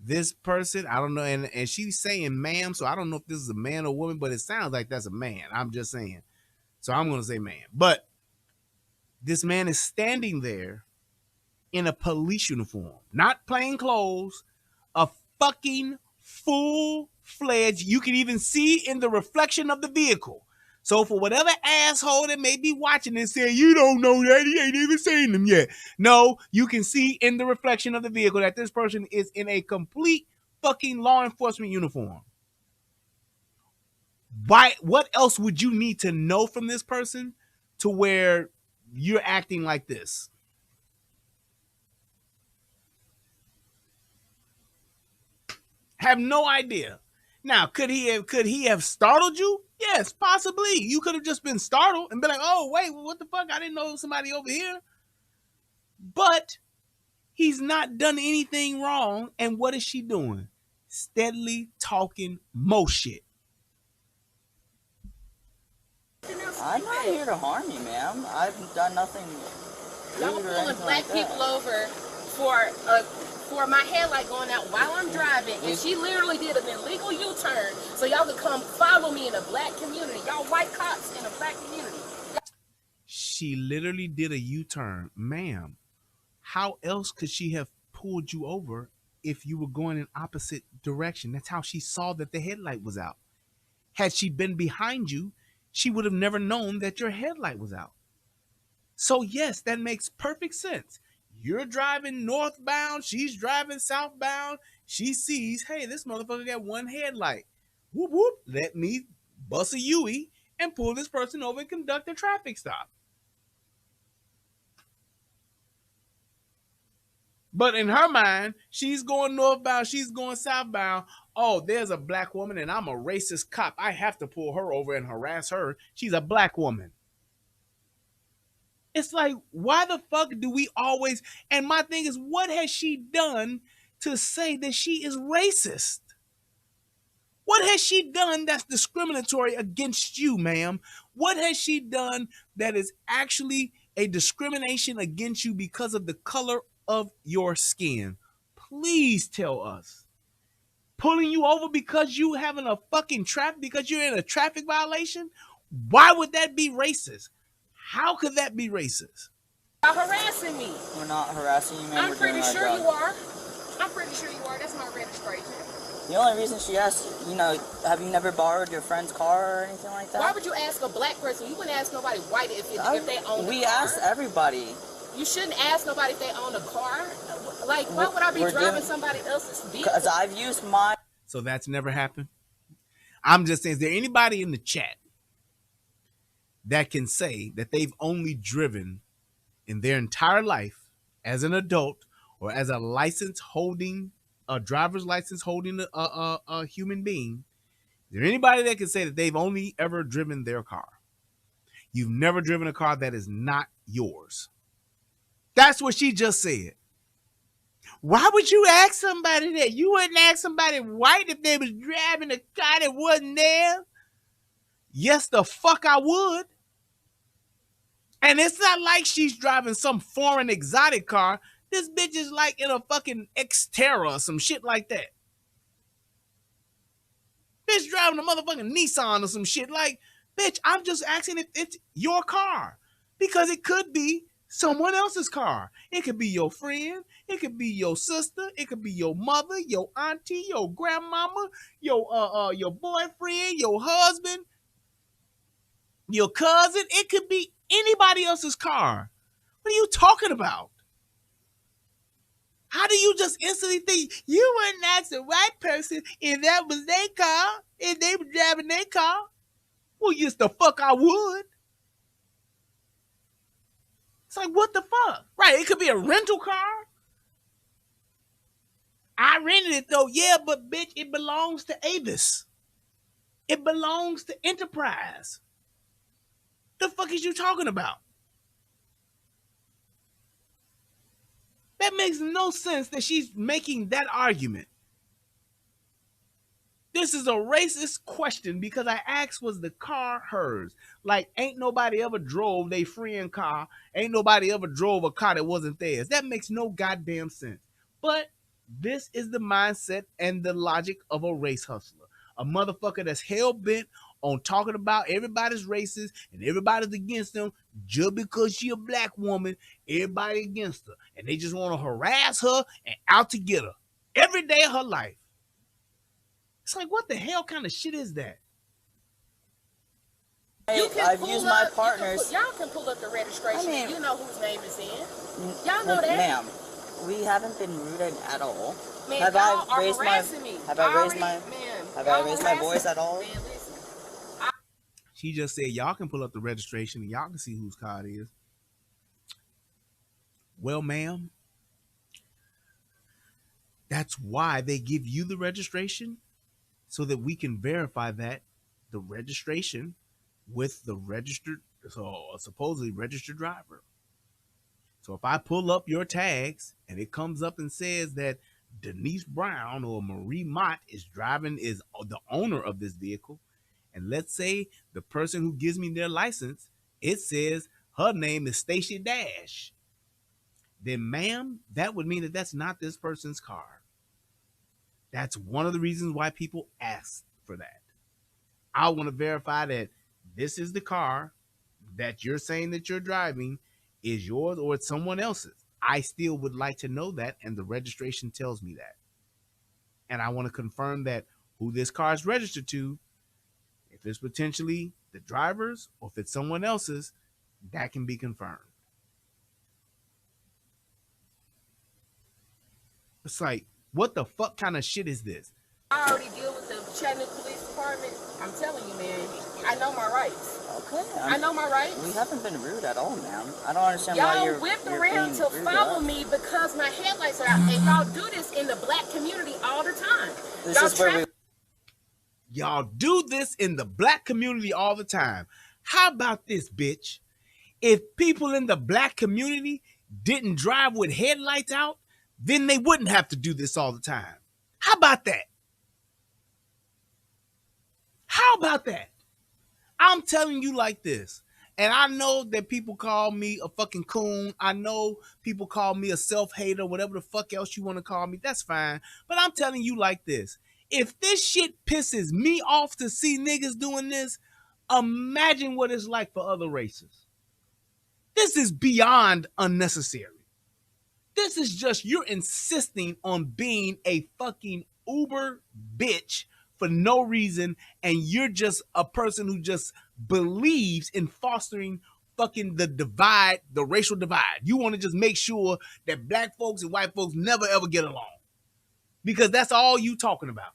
This person, I don't know, and she's saying ma'am, so I don't know if this is a man or woman, but it sounds like that's a man. I'm just saying. So I'm going to say man. But this man is standing there in a police uniform, not plain clothes, a fucking full-fledged, you can even see in the reflection of the vehicle. So for whatever asshole that may be watching and saying, you don't know that, he ain't even seen them yet. No, you can see in the reflection of the vehicle that this person is in a complete fucking law enforcement uniform. Why? What else would you need to know from this person to where you're acting like this? Have no idea. Now, could he have startled you? Yes, possibly. You could have just been startled and been like, oh, wait, what the fuck? I didn't know somebody over here. But he's not done anything wrong. And what is she doing? Steadily talking more shit. I'm not here to harm you, ma'am. I've done nothing Y'all rude or pulling anything black like that. people over for my headlight going out while I'm driving, and she literally did an illegal U-turn so y'all could come follow me in a black community. Y'all white cops in a black community. She literally did a U-turn. Ma'am, how else could she have pulled you over if you were going in opposite direction? That's how she saw that the headlight was out. Had she been behind you, she would have never known that your headlight was out. So yes, that makes perfect sense. You're driving northbound, she's driving southbound. She sees, hey, this motherfucker got one headlight. Whoop, whoop, let me bust a Yui and pull this person over and conduct a traffic stop. But in her mind, she's going northbound, she's going southbound. Oh, there's a black woman and I'm a racist cop. I have to pull her over and harass her. She's a black woman. It's like, why the fuck do we always... And my thing is, what has she done to say that she is racist? What has she done that's discriminatory against you, ma'am? What has she done that is actually a discrimination against you because of the color of your skin? Please tell us. Pulling you over because you having a fucking because you're in a traffic violation? Why would that be racist? How could that be racist? Y'all harassing me. We're not harassing you, ma'am. I'm We're pretty doing our sure job. you are. I'm pretty sure you are. That's my registration. The only reason she asked, have you never borrowed your friend's car or anything like that? Why would you ask a black person? You wouldn't ask nobody white if they own a car. We asked everybody. You shouldn't ask nobody if they own a car. Like, why would I be driving somebody else's vehicle? Because I've used my... So that's never happened? I'm just saying, is there anybody in the chat that can say that they've only driven in their entire life as an adult or as a driver's license holding a human being? Is there anybody that can say that they've only ever driven their car? You've never driven a car that is not yours. That's what she just said. Why would you ask somebody that? You wouldn't ask somebody white if they was driving a car that wasn't there. Yes, the fuck I would. And it's not like she's driving some foreign exotic car. This bitch is like in a fucking Xterra or some shit like that. Bitch driving a motherfucking Nissan or some shit. Like, bitch, I'm just asking if it's your car. Because it could be someone else's car. It could be your friend. It could be your sister. It could be your mother, your auntie, your grandmama, your boyfriend, your husband, your cousin. It could be anybody else's car. What are you talking about? How do you just instantly think you wouldn't ask the white person if that was their car, if they were driving their car? Well, yes, the fuck I would. It's like, what the fuck? Right, it could be a rental car. I rented it though. Yeah, but bitch, it belongs to Avis. It belongs to Enterprise. The fuck is you talking about? That makes no sense that she's making that argument. This is a racist question because I asked, was the car hers? Like, ain't nobody ever drove their friend car. Ain't nobody ever drove a car that wasn't theirs. That makes no goddamn sense. But this is the mindset and the logic of a race hustler. A motherfucker that's hell-bent on talking about everybody's racist and everybody's against them just because she a black woman, everybody against her. And they just want to harass her and out to get her every day of her life. It's like, what the hell kind of shit is that? I've used my partners. Y'all can pull up the registration. I mean, you know whose name is in. Y'all know that. Ma'am, we haven't been rude at all. Man, have y'all I are raised harassing me. Have I raised my voice at all? Man, listen. She just said, y'all can pull up the registration and y'all can see whose car it is. Well, ma'am, that's why they give you the registration, so that we can verify that the registration with the registered, so a supposedly registered driver. So if I pull up your tags and it comes up and says that Denise Brown or Marie Mott is the owner of this vehicle, and let's say the person who gives me their license, it says her name is Stacia Dash, then ma'am, that would mean that that's not this person's car. That's one of the reasons why people ask for that. I want to verify that this is the car that you're saying that you're driving is yours or it's someone else's. I still would like to know that, and the registration tells me that. And I want to confirm that who this car is registered to, if it's potentially the driver's or if it's someone else's, that can be confirmed. It's like, what the fuck kind of shit is this? I already deal with the Chattanooga Police Department. I'm telling you, man, I know my rights. Okay. I know my rights. We haven't been rude at all, ma'am. I don't understand why you're whipped you're around being to rude follow at me because my headlights are out. And y'all do this in the black community all the time. This is where we... Y'all do this in the black community all the time. How about this, bitch? If people in the black community didn't drive with headlights out, then they wouldn't have to do this all the time. How about that? How about that? I'm telling you like this. And I know that people call me a fucking coon. I know people call me a self-hater, whatever the fuck else you want to call me. That's fine. But I'm telling you like this. If this shit pisses me off to see niggas doing this, imagine what it's like for other races. This is beyond unnecessary. This is just, you're insisting on being a fucking uber bitch for no reason, and you're just a person who just believes in fostering fucking the divide, the racial divide. You want to just make sure that black folks and white folks never ever get along, because that's all you talking about.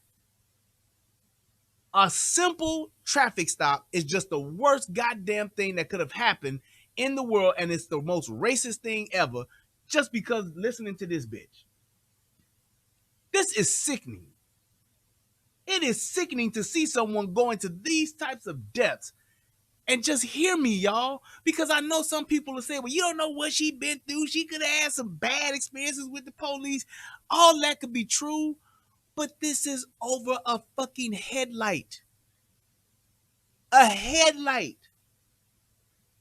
A simple traffic stop is just the worst goddamn thing that could have happened in the world, and it's the most racist thing ever, just because listening to this bitch. This is sickening. It is sickening to see someone go into these types of depths And just hear me, y'all, because I know some people will say, well, you don't know what she been through. She could have had some bad experiences with the police. All that could be true, but this is over a fucking headlight. A headlight.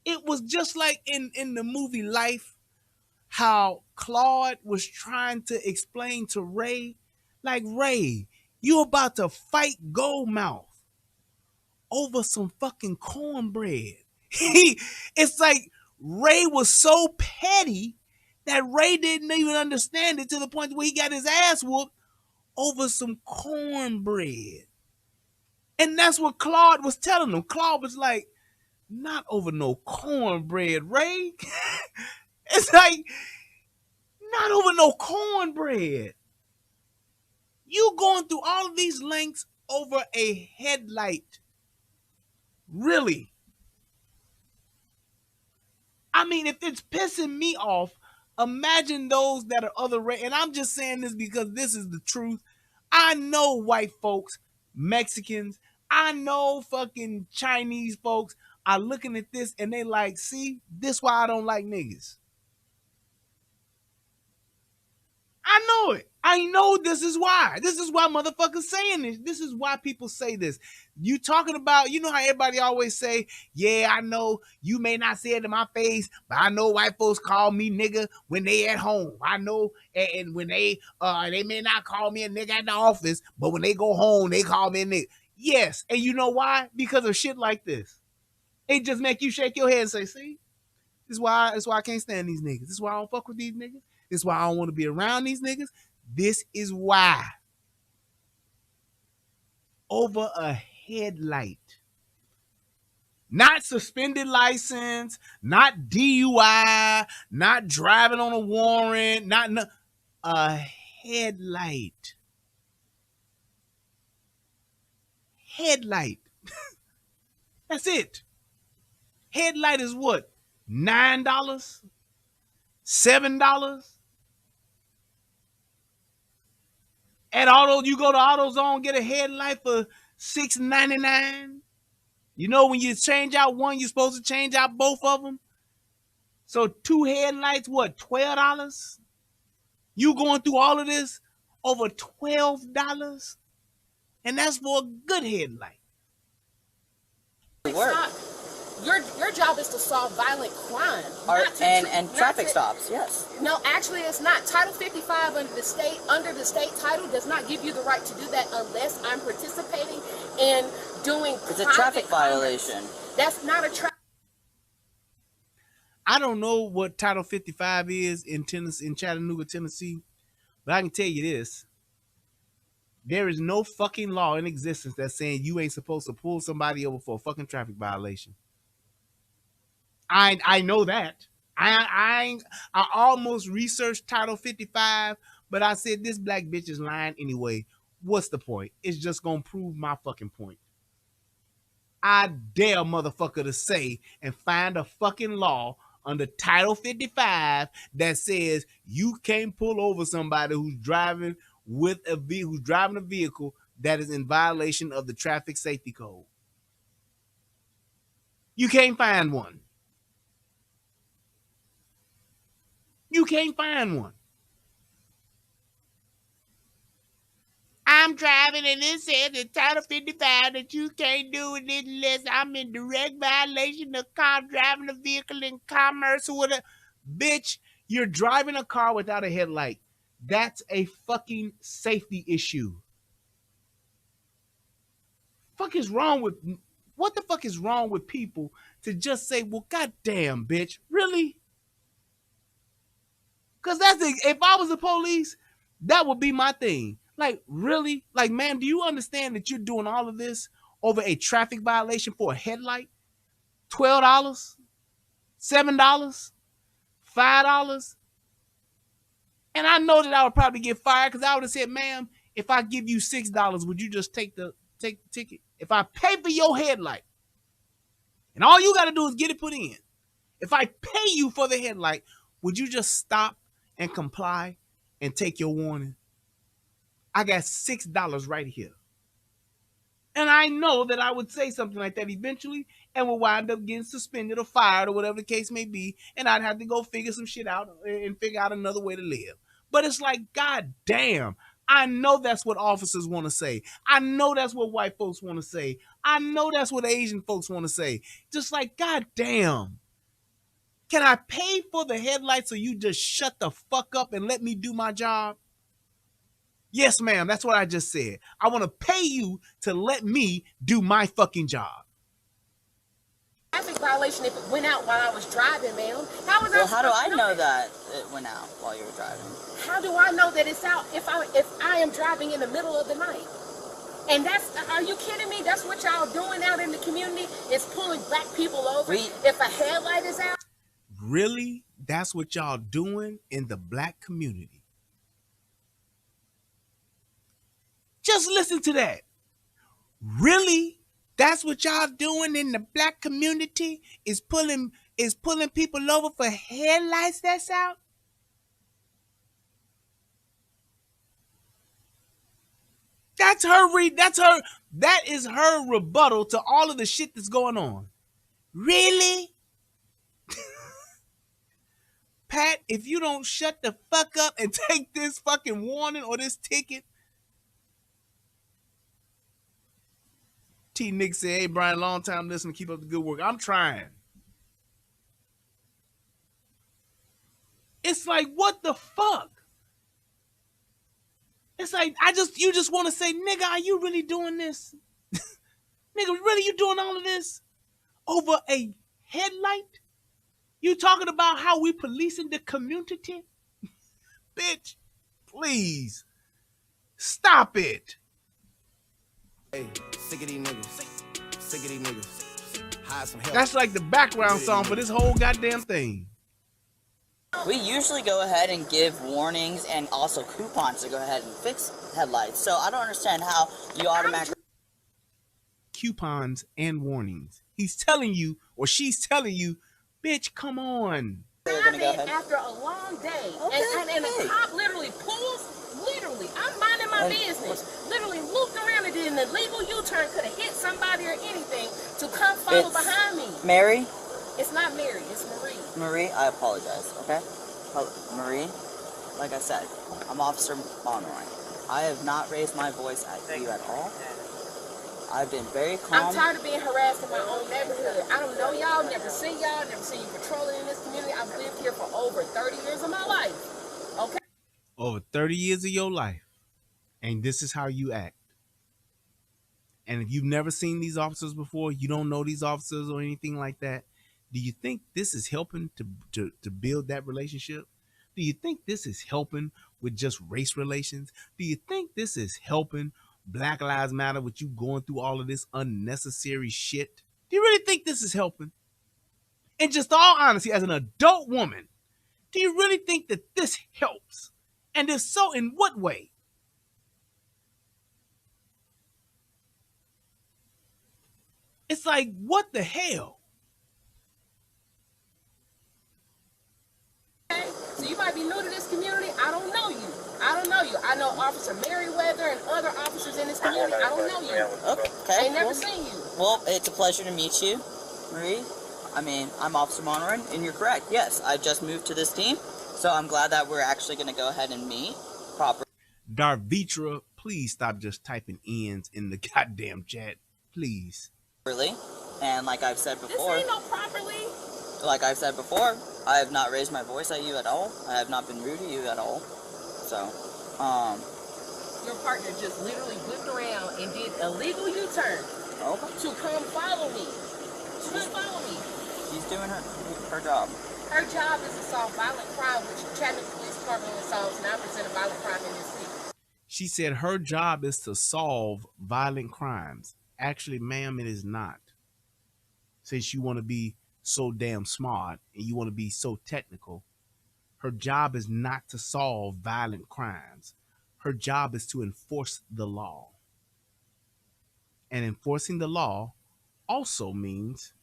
It was just like in the movie Life, how Claude was trying to explain to Ray, like, Ray, you about to fight Goldmouth over some fucking cornbread. It's like Ray was so petty that Ray didn't even understand it, to the point where he got his ass whooped over some cornbread. And that's what Claude was telling him. Claude was like, not over no cornbread, Ray. It's like, not over no cornbread. You going through all of these lengths over a headlight. Really? I mean, if it's pissing me off, imagine those that are other race. And I'm just saying this because this is the truth. I know white folks, Mexicans, I know fucking Chinese folks are looking at this and they like, see, this why I don't like niggas. I know it. I know this is why. This is why motherfuckers saying this. This is why people say this. You talking about, you know how everybody always say, yeah, I know you may not say it to my face, but I know white folks call me nigga when they at home. I know, and when they may not call me a nigga at the office, but when they go home, they call me a nigga. Yes, and you know why? Because of shit like this. It just make you shake your head and say, see, this is why I can't stand these niggas. This is why I don't fuck with these niggas. This is why I don't want to be around these niggas. This is why. Over a headlight. Not suspended license, not DUI, not driving on a warrant, not a headlight. Headlight. That's it. Headlight is what? $9? $7? At Auto, you go to AutoZone, get a headlight for $6.99. You know, when you change out one, you're supposed to change out both of them. So 2 headlights, what, $12? You going through all of this over $12? And that's for a good headlight. It worked. Your job is to solve violent crime. And traffic stops, yes. No, actually it's not. Title 55 under the state title does not give you the right to do that unless I'm participating in doing It's a traffic violation. That's not a traffic. I don't know what Title 55 is in Tennessee, in Chattanooga, Tennessee, but I can tell you this. There is no fucking law in existence that's saying you ain't supposed to pull somebody over for a fucking traffic violation. I know that. I almost researched Title 55, but I said this black bitch is lying anyway. What's the point? It's just gonna prove my fucking point. I dare motherfucker to say and find a fucking law under Title 55 that says you can't pull over somebody who's driving a vehicle that is in violation of the traffic safety code. You can't find one. You can't find one. I'm driving and it says in Title 55 that you can't do it unless I'm in direct violation of driving a vehicle in commerce or whatever. Bitch, you're driving a car without a headlight. That's a fucking safety issue. What the fuck is wrong with people to just say, well, goddamn, bitch, really? Because if I was the police, that would be my thing. Like, really? Like, man, do you understand that you're doing all of this over a traffic violation for a headlight? $12? $7? $5? And I know that I would probably get fired because I would have said, ma'am, if I give you $6, would you just take the ticket? If I pay for your headlight, and all you got to do is get it put in. If I pay you for the headlight, would you just stop and comply and take your warning? I got $6 right here. And I know that I would say something like that eventually and would wind up getting suspended or fired or whatever the case may be. And I'd have to go figure some shit out and figure out another way to live. But it's like, God damn, I know that's what officers want to say. I know that's what white folks want to say. I know that's what Asian folks want to say. Just like, God damn. Can I pay for the headlights so you just shut the fuck up and let me do my job? Yes, ma'am. That's what I just said. I want to pay you to let me do my fucking job. Traffic violation if it went out while I was driving, ma'am. How do I know that it went out while you were driving? How do I know that it's out if I am driving in the middle of the night? And are you kidding me? That's what y'all doing out in the community, is pulling black people over if a headlight is out? Really? That's what y'all doing in the black community? Just listen to that. Really? That's what y'all doing in the black community? Is pulling people over for headlights that's out? That is her rebuttal to all of the shit that's going on. Really? Pat, if you don't shut the fuck up and take this fucking warning or this ticket. T. Nick said, hey, Brian, long time listening, keep up the good work. I'm trying. It's like, what the fuck? It's like, you just want to say, nigga, are you really doing this? Nigga, really you doing all of this over a headlight? You talking about how we policing the community? Bitch, please. Stop it. Hey, sick of these niggas. Sick of these niggas. Hide some help. That's like the background song for this whole goddamn thing. We usually go ahead and give warnings and also coupons to go ahead and fix headlights. So I don't understand how you automatically... Coupons and warnings. He's telling you, or she's telling you, bitch, come on. After a long day, and the cop literally pulls, I'm minding my business, literally looped around and did an illegal U-turn, could have hit somebody or anything to come follow behind me. Mary? It's not Mary, it's Marie. Marie, I apologize, okay? Marie, like I said, I'm Officer Monroy. I have not raised my voice at you at all. I've been very calm. I'm tired of being harassed in my own neighborhood. I don't know y'all, never seen you patrolling in this community. I've lived here for over 30 years of my life, okay? Over 30 years of your life. And this is how you act. And if you've never seen these officers before, you don't know these officers or anything like that, do you think this is helping to build that relationship? Do you think this is helping with just race relations? Do you think this is helping Black Lives Matter with you going through all of this unnecessary shit? Do you really think this is helping? In just all honesty, as an adult woman, do you really think that this helps? And if so, in what way? It's like, what the hell? So you might be new to this community. I don't know you. I know Officer Merriweather and other officers in this community. I don't know you. Okay. I ain't never seen you. Well, it's a pleasure to meet you, Marie. I mean, I'm Officer Monroy, and you're correct. Yes, I just moved to this team, so I'm glad that we're actually going to go ahead and meet properly. Darvitra, please stop just typing ends in the goddamn chat. Please. And like I've said before... This ain't no properly. Like I've said before, I have not raised my voice at you at all. I have not been rude to you at all. So, Your partner just literally whipped around and did a legal U-turn to come follow me. She's doing her job. Her job is to solve violent crime, which Chattanooga Police Department solves 9% of violent crime in this city. She said her job is to solve violent crimes. Actually, ma'am, it is not. Since you want to be so damn smart and you want to be so technical, her job is not to solve violent crimes. Her job is to enforce the law. And enforcing the law also means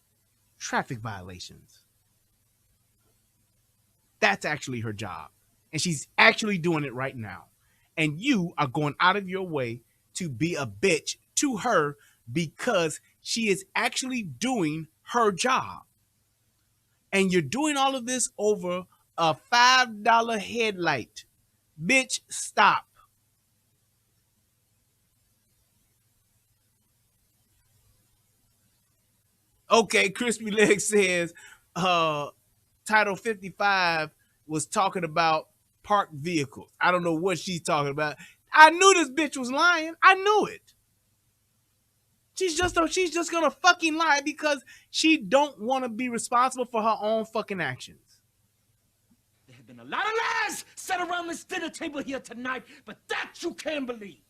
traffic violations. That's actually her job. And she's actually doing it right now. And you are going out of your way to be a bitch to her because she is actually doing her job. And you're doing all of this over a $5 headlight. Bitch, stop. Okay, Crispy Leg says Title 55 was talking about parked vehicles. I don't know what she's talking about. I knew this bitch was lying. I knew it. She's just gonna fucking lie because she don't want to be responsible for her own fucking actions. There have been a lot of lies said around this dinner table here tonight, but that you can't believe.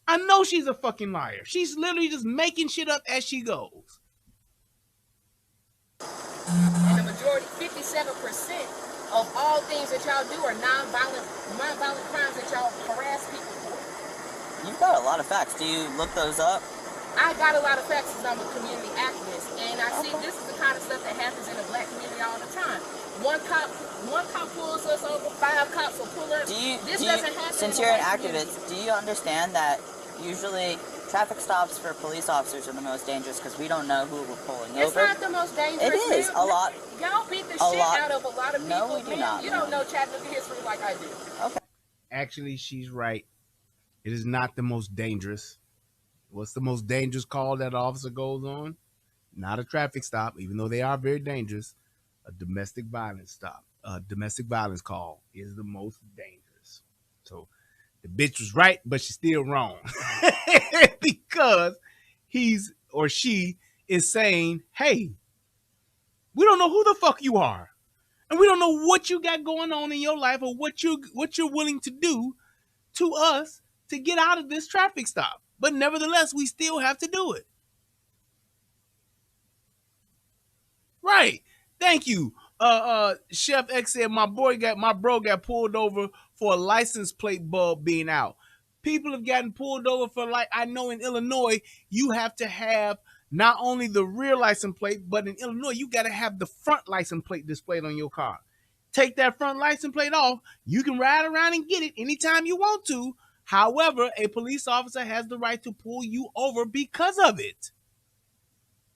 I know she's a fucking liar. She's literally just making shit up as she goes. And the majority, 57% of all things that y'all do are non-violent crimes that y'all harass people for. You've got a lot of facts. Do you look those up? I got a lot of facts because I'm a community activist, and I see this is the kind of stuff that happens in the black community all the time. One cop pulls us over, 5 cops will pull us. This doesn't happen. Since you're an activist, do you understand that usually traffic stops for police officers are the most dangerous because we don't know who we're pulling over? It's not the most dangerous. It is a lot. Y'all beat the shit out of a lot of people. No, we do not. You don't know Chattanooga history like I do. Okay. Actually, she's right. It is not the most dangerous. What's the most dangerous call that officer goes on? Not a traffic stop, even though they are very dangerous. A domestic violence stop. A domestic violence call is the most dangerous. So the bitch was right, but she's still wrong. Because he's or she is saying, hey, we don't know who the fuck you are. And we don't know what you got going on in your life or what you're willing to do to us to get out of this traffic stop. But nevertheless, we still have to do it. Right. Thank you. Chef X said my bro got pulled over for a license plate bulb being out. People have gotten pulled over for, like, I know in Illinois, you have to have not only the rear license plate, but in Illinois, you got to have the front license plate displayed on your car. Take that front license plate off. You can ride around and get it anytime you want to. However, a police officer has the right to pull you over because of it.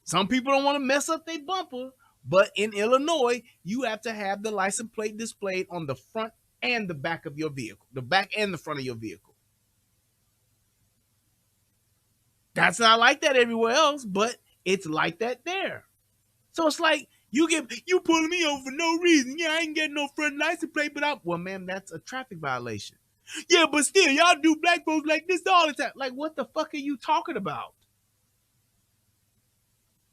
Some people don't want to mess up their bumper, but in Illinois, you have to have the license plate displayed on the front and the back of your vehicle, the back and the front of your vehicle. That's not like that everywhere else, but it's like that there. So it's like you pulling me over for no reason. Yeah, I ain't getting no front license plate, but well, ma'am, that's a traffic violation. Yeah, but still, y'all do black folks like this all the time. Like, what the fuck are you talking about?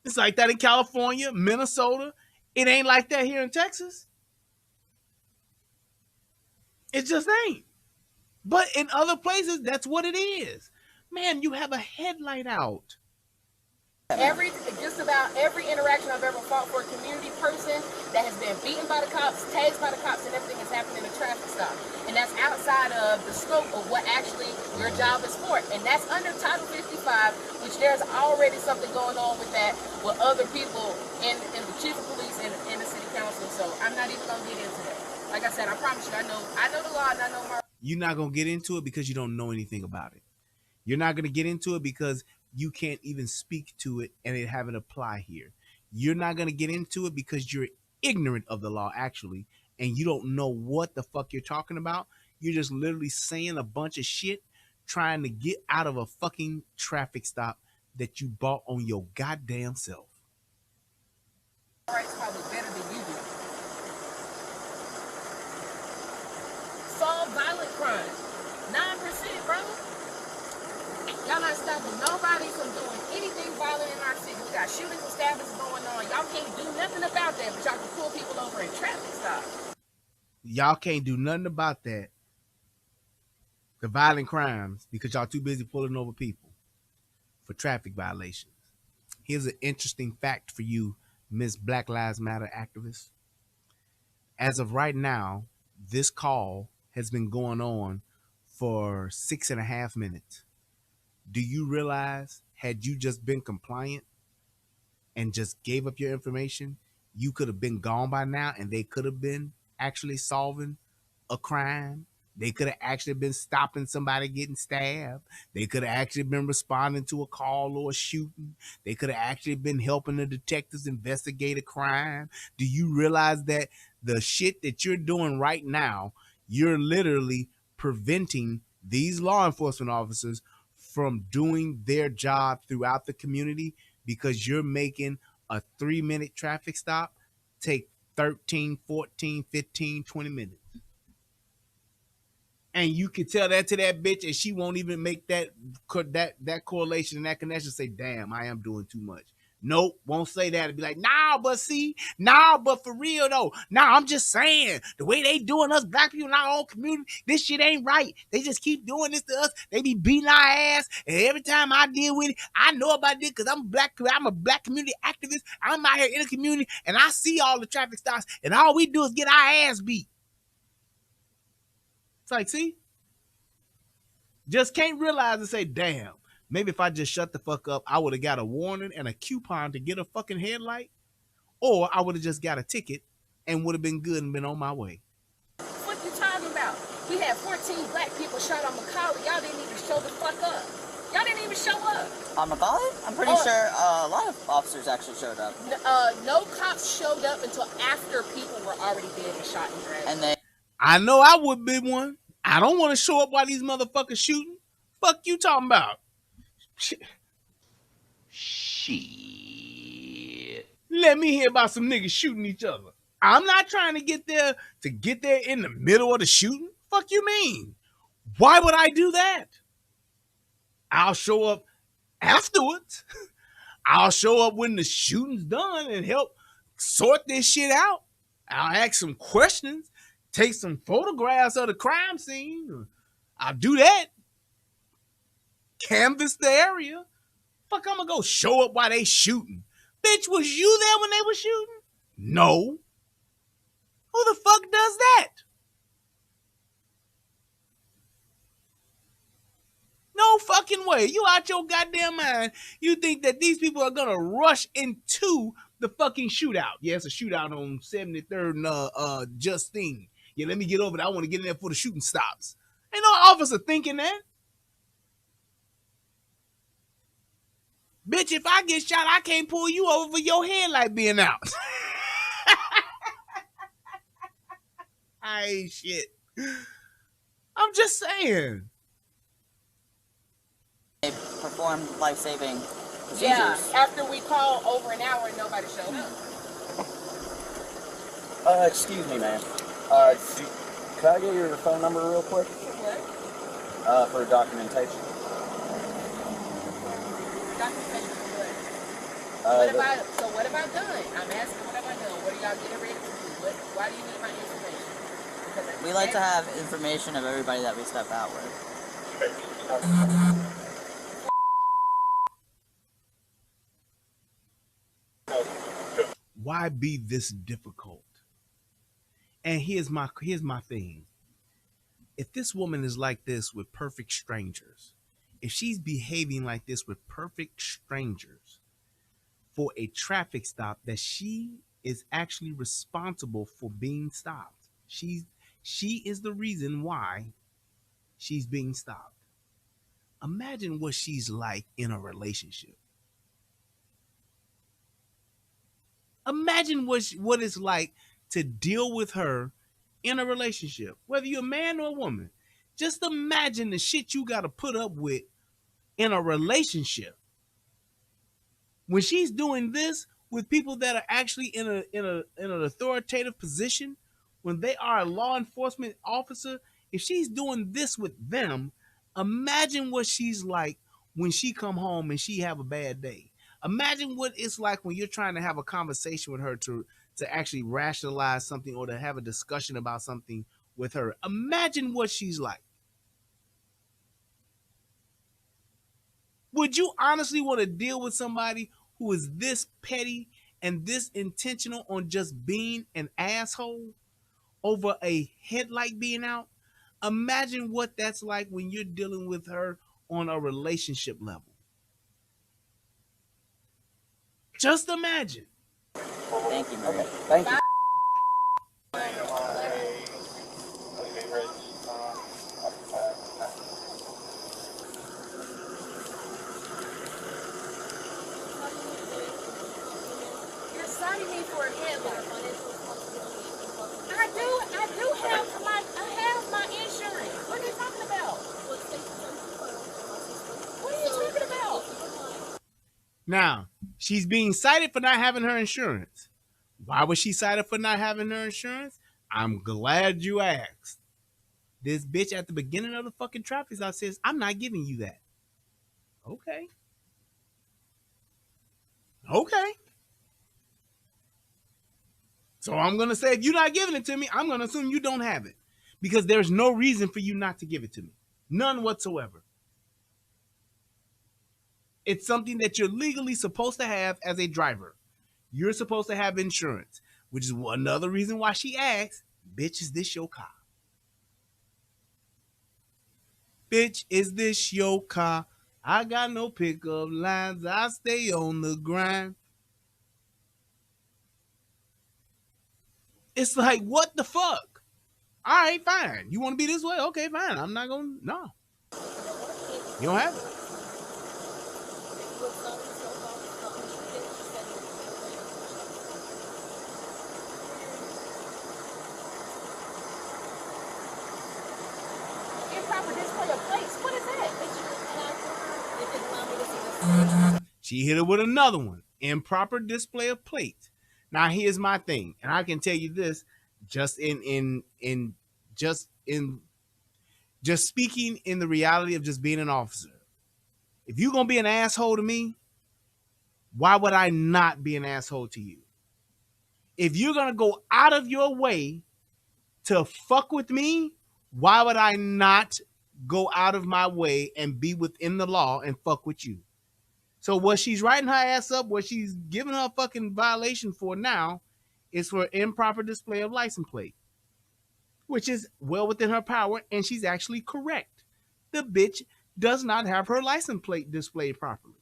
It's like that in California, Minnesota. It ain't like that here in Texas. It just ain't. But in other places, that's what it is. Man, you have a headlight out. Just about every interaction I've ever fought for a community person that has been beaten by the cops, tagged by the cops, and everything has happened in a traffic stop. And that's outside of the scope of what actually your job is for. And that's under Title 55, which there's already something going on with that with other people in the chief of police and in the city council. So I'm not even going to get into that. Like I said, I promise you, I know the law and I know my... You're not going to get into it because you don't know anything about it. You're not going to get into it because you can't even speak to it and it haven't apply here. You're not going to get into it because you're ignorant of the law, actually, and you don't know what the fuck you're talking about. You're just literally saying a bunch of shit trying to get out of a fucking traffic stop that you bought on your goddamn self. Rights probably better than you do. Solve violent crimes. 9%, bro. Y'all not stopping nobody from doing anything violent in our city. We got shootings and stabbings going on. Y'all can't do nothing about that, but y'all can pull people over in traffic stops. Y'all can't do nothing about that. The violent crimes, because y'all too busy pulling over people for traffic violations. Here's an interesting fact for you, Miss Black Lives Matter activist. As of right now, this call has been going on for 6.5 minutes. Do you realize, had you just been compliant and just gave up your information, you could have been gone by now and they could have been actually solving a crime They could have actually been stopping somebody getting stabbed. They could have actually been responding to a call or a shooting. They could have actually been helping the detectives investigate a crime. Do you realize that the shit that you're doing right now, you're literally preventing these law enforcement officers from doing their job throughout the community because you're making a 3-minute traffic stop take 13, 14, 15, 20 minutes. And you can tell that to that bitch and she won't even make that correlation and that connection, say, damn, I am doing too much. Nope, won't say that and be like, nah, but see, nah, but for real though, nah, I'm just saying, the way they doing us black people in our own community, this shit ain't right. They just keep doing this to us. They be beating our ass, and every time I deal with it, I know about this because I'm a black community activist. I'm out here in the community, and I see all the traffic stops, and all we do is get our ass beat. It's like, see? Just can't realize and say, damn, maybe if I just shut the fuck up, I would have got a warning and a coupon to get a fucking headlight, or I would have just got a ticket and would have been good and been on my way. What you talking about? We had 14 black people shot on Macaulay. Y'all didn't even show the fuck up. Y'all didn't even show up. On Macaulay? I'm pretty sure a lot of officers actually showed up. No cops showed up until after people were already dead and shot and dragged. And they... I know I would be one. I don't want to show up while these motherfuckers shooting. Fuck you talking about? Shit. Let me hear about some niggas shooting each other. I'm not trying to get there in the middle of the shooting. Fuck you mean? Why would I do that? I'll show up afterwards. I'll show up when the shooting's done and help sort this shit out. I'll ask some questions, take some photographs of the crime scene. I'll do that. Canvass the area. Fuck, I'm gonna go show up while they shooting. Bitch, was you there when they were shooting? No. Who the fuck does that? No fucking way. You out your goddamn mind. You think that these people are gonna rush into the fucking shootout. Yeah, it's a shootout on 73rd and Justine. Yeah, let me get over there. I want to get in there before the shooting stops. Ain't no officer thinking that. Bitch, if I get shot, I can't pull you over for your headlight being out. I ain't shit. I'm just saying. They performed life-saving procedures. Yeah, after we called over an hour and nobody showed up. Excuse me, ma'am. Can I get your phone number real quick? What? For documentation. Documentation for what? What have I done? I'm asking what have I done? What are y'all getting ready to do? Why do you need my information? We like to have information of everybody that we step out with. Why be this difficult? And here's my thing. If this woman is like this with perfect strangers, if she's behaving like this with perfect strangers for a traffic stop that she is actually responsible for being stopped, she is the reason why she's being stopped. Imagine what she's like in a relationship. Imagine what it's like to deal with her in a relationship, whether you're a man or a woman. Just imagine the shit you got to put up with in a relationship. When she's doing this with people that are actually in an authoritative position, when they are a law enforcement officer, if she's doing this with them, imagine what she's like when she come home and she have a bad day. Imagine what it's like when you're trying to have a conversation with her to actually rationalize something or to have a discussion about something with her. Imagine what she's like. Would you honestly want to deal with somebody who is this petty and this intentional on just being an asshole over a headlight being out? Imagine what that's like when you're dealing with her on a relationship level. Just imagine. Thank you, Mary. Thank you. do you mean for a headlight? I do have my insurance. What are you talking about? What are you talking about? Now, she's being cited for not having her insurance. Why was she cited for not having her insurance? I'm glad you asked. This bitch at the beginning of the fucking traffic stop says, I'm not giving you that. Okay. Okay. So I'm going to say, if you're not giving it to me, I'm going to assume you don't have it. Because there's no reason for you not to give it to me. None whatsoever. It's something that you're legally supposed to have as a driver. You're supposed to have insurance, which is another reason why she asks, bitch, is this your car? Bitch, is this your car? I got no pickup lines. I stay on the grind. It's like, what the fuck? All right, fine. You want to be this way? Okay, fine. I'm not going to. No. You don't have it. Improper display of plates. What is that? She hit her with another one. Improper display of plates. Now here's my thing, and I can tell you this, just speaking in the reality of just being an officer. If you're gonna be an asshole to me, why would I not be an asshole to you? If you're gonna go out of your way to fuck with me, why would I not go out of my way and be within the law and fuck with you? So what she's writing her ass up, what she's giving her a fucking violation for now, is for improper display of license plate, which is well within her power, and she's actually correct. The bitch does not have her license plate displayed properly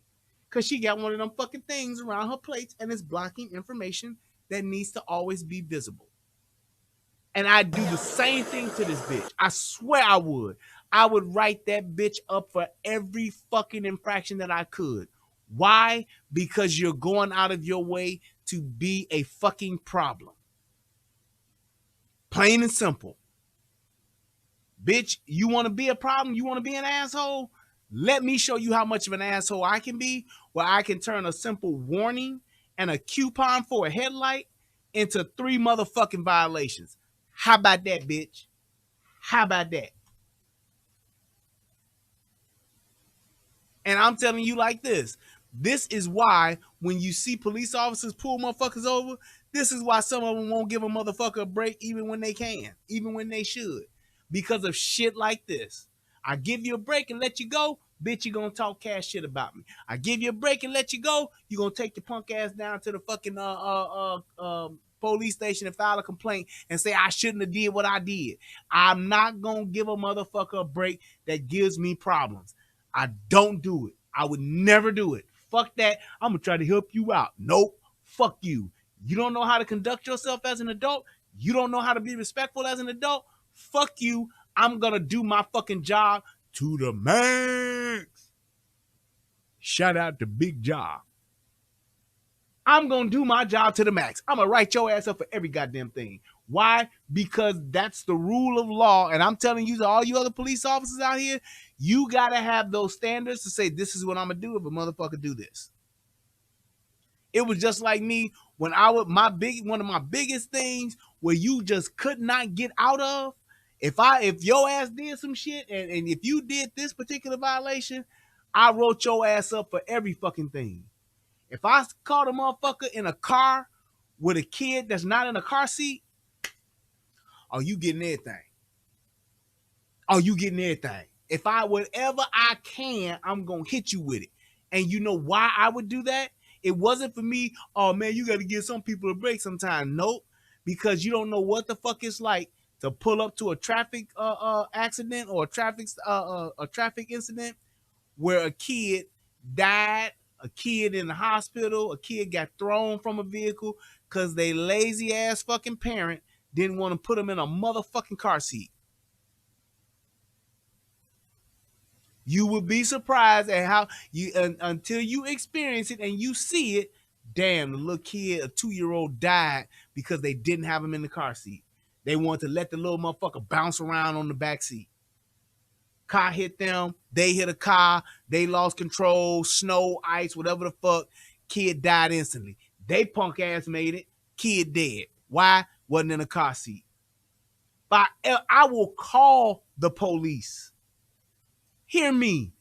because she got one of them fucking things around her plates and it's blocking information that needs to always be visible. And I'd do the same thing to this bitch. I swear I would. I would write that bitch up for every fucking infraction that I could. Why? Because you're going out of your way to be a fucking problem. Plain and simple. Bitch, you want to be a problem? You want to be an asshole? Let me show you how much of an asshole I can be, where I can turn a simple warning and a coupon for a headlight into 3 motherfucking violations. How about that, bitch? How about that? And I'm telling you like this. This is why when you see police officers pull motherfuckers over, this is why some of them won't give a motherfucker a break even when they can, even when they should. Because of shit like this. I give you a break and let you go, bitch, you're going to talk cash shit about me. I give you a break and let you go, you're going to take your punk ass down to the fucking police station and file a complaint and say I shouldn't have did what I did. I'm not going to give a motherfucker a break that gives me problems. I don't do it. I would never do it. Fuck that. I'm going to try to help you out. Nope. Fuck you. You don't know how to conduct yourself as an adult. You don't know how to be respectful as an adult. Fuck you. I'm going to do my fucking job to the max. Shout out to Big Job. I'm going to do my job to the max. I'm going to write your ass up for every goddamn thing. Why? Because that's the rule of law. And I'm telling you, to all you other police officers out here, you got to have those standards to say, this is what I'm going to do if a motherfucker do this. It was just like me when I was one of my biggest things where you just could not get out of. If your ass did some shit and if you did this particular violation, I wrote your ass up for every fucking thing. If I caught a motherfucker in a car with a kid that's not in a car seat, oh, you getting everything. Oh, you getting everything. If whatever I can, I'm going to hit you with it. And you know why I would do that? It wasn't for me, oh man, you got to give some people a break sometime. Nope. Because you don't know what the fuck it's like to pull up to a traffic accident or a traffic incident where a kid died, a kid in the hospital, a kid got thrown from a vehicle because they lazy ass fucking parent didn't want to put them in a motherfucking car seat. You would be surprised at how until you experience it and you see it, damn, the little kid, a 2-year-old, died because they didn't have him in the car seat. They wanted to let the little motherfucker bounce around on the back seat. Car hit them. They hit a car. They lost control. Snow, ice, whatever the fuck. Kid died instantly. They punk ass made it. Kid dead. Why? Wasn't in a car seat. But I will call the police. Hear me.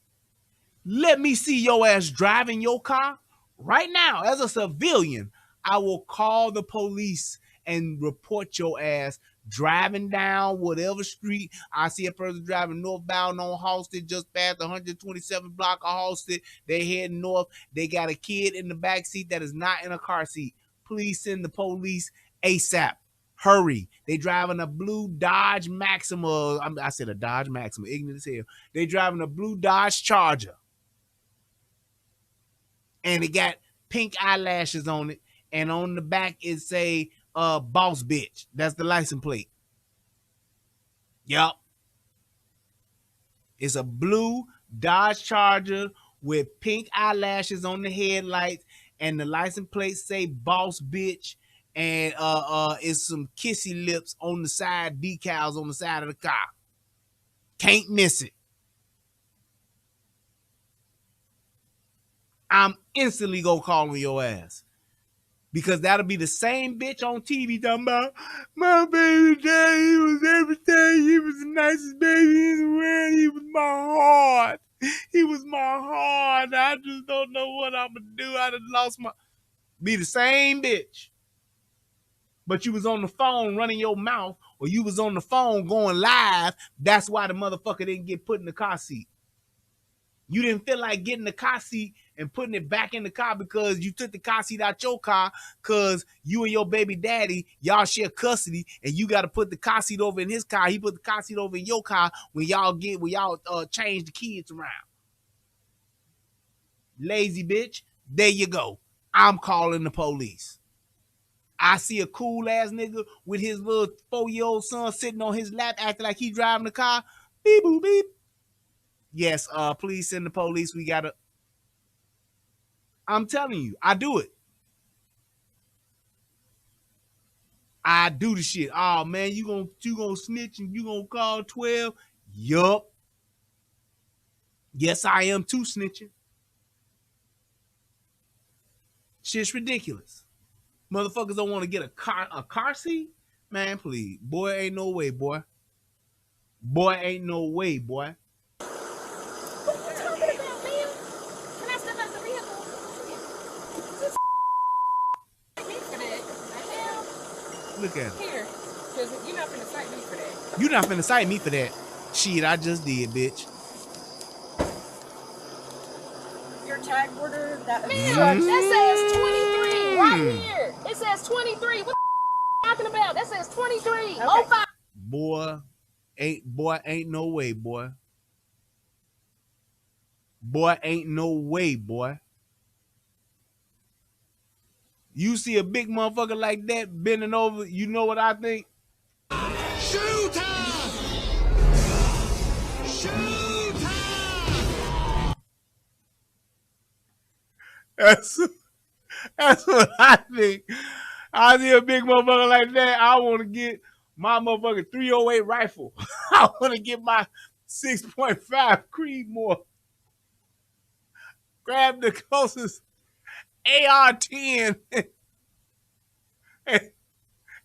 Let me see your ass driving your car right now. As a civilian, I will call the police and report your ass driving down whatever street. I see a person driving northbound on Halsted, just past the 127th block of Halsted. They heading north. They got a kid in the back seat that is not in a car seat. Please send the police ASAP. Hurry. They driving a blue Dodge Maxima. I said a Dodge Maxima. Ignorant as hell. They driving a blue Dodge Charger. And it got pink eyelashes on it. And on the back it say boss bitch. That's the license plate. Yup. It's a blue Dodge Charger with pink eyelashes on the headlights. And the license plate say boss bitch. And it's some kissy lips on the side, decals on the side of the car. Can't miss it. I'm instantly gonna call on your ass. Because that'll be the same bitch on TV talking about, my baby daddy, he was everything. He was the nicest baby in the world. He was my heart. He was my heart. I just don't know what I'm gonna do. I done lost my... Be the same bitch. But you was on the phone running your mouth, or you was on the phone going live. That's why the motherfucker didn't get put in the car seat. You didn't feel like getting the car seat and putting it back in the car because you took the car seat out your car because you and your baby daddy, y'all share custody, and you got to put the car seat over in his car. He put the car seat over in your car when y'all change the kids around. Lazy bitch. There you go. I'm calling the police. I see a cool ass nigga with his little 4-year-old son sitting on his lap acting like he driving the car. Beep, boop, beep. Yes, please send the police. We gotta... I'm telling you, I do it. I do the shit. Oh man, you gonna snitch and you gonna call 12? Yup. Yes, I am too snitching. Shit's ridiculous. Motherfuckers don't want to get a car seat? Man, please. Boy, ain't no way, boy. Boy, ain't no way, boy. What are you talking about, man? Can I step out the vehicle? Just me for that. The hell? Look at it. Here. Because you're not finna cite me for that. You not finna cite me for that. Shit, I just did, bitch. Your tag order, that Man, that says 23 right here. It says 23. What the talking about? That says 23. Okay. 05. Boy, ain't no way, boy. Boy, ain't no way, boy. You see a big motherfucker like that bending over, you know what I think? Shoot time! Shoot time! That's what I think. I see a big motherfucker like that, I want to get my motherfucking 308 rifle. I want to get my 6.5 Creedmoor. Grab the closest AR-10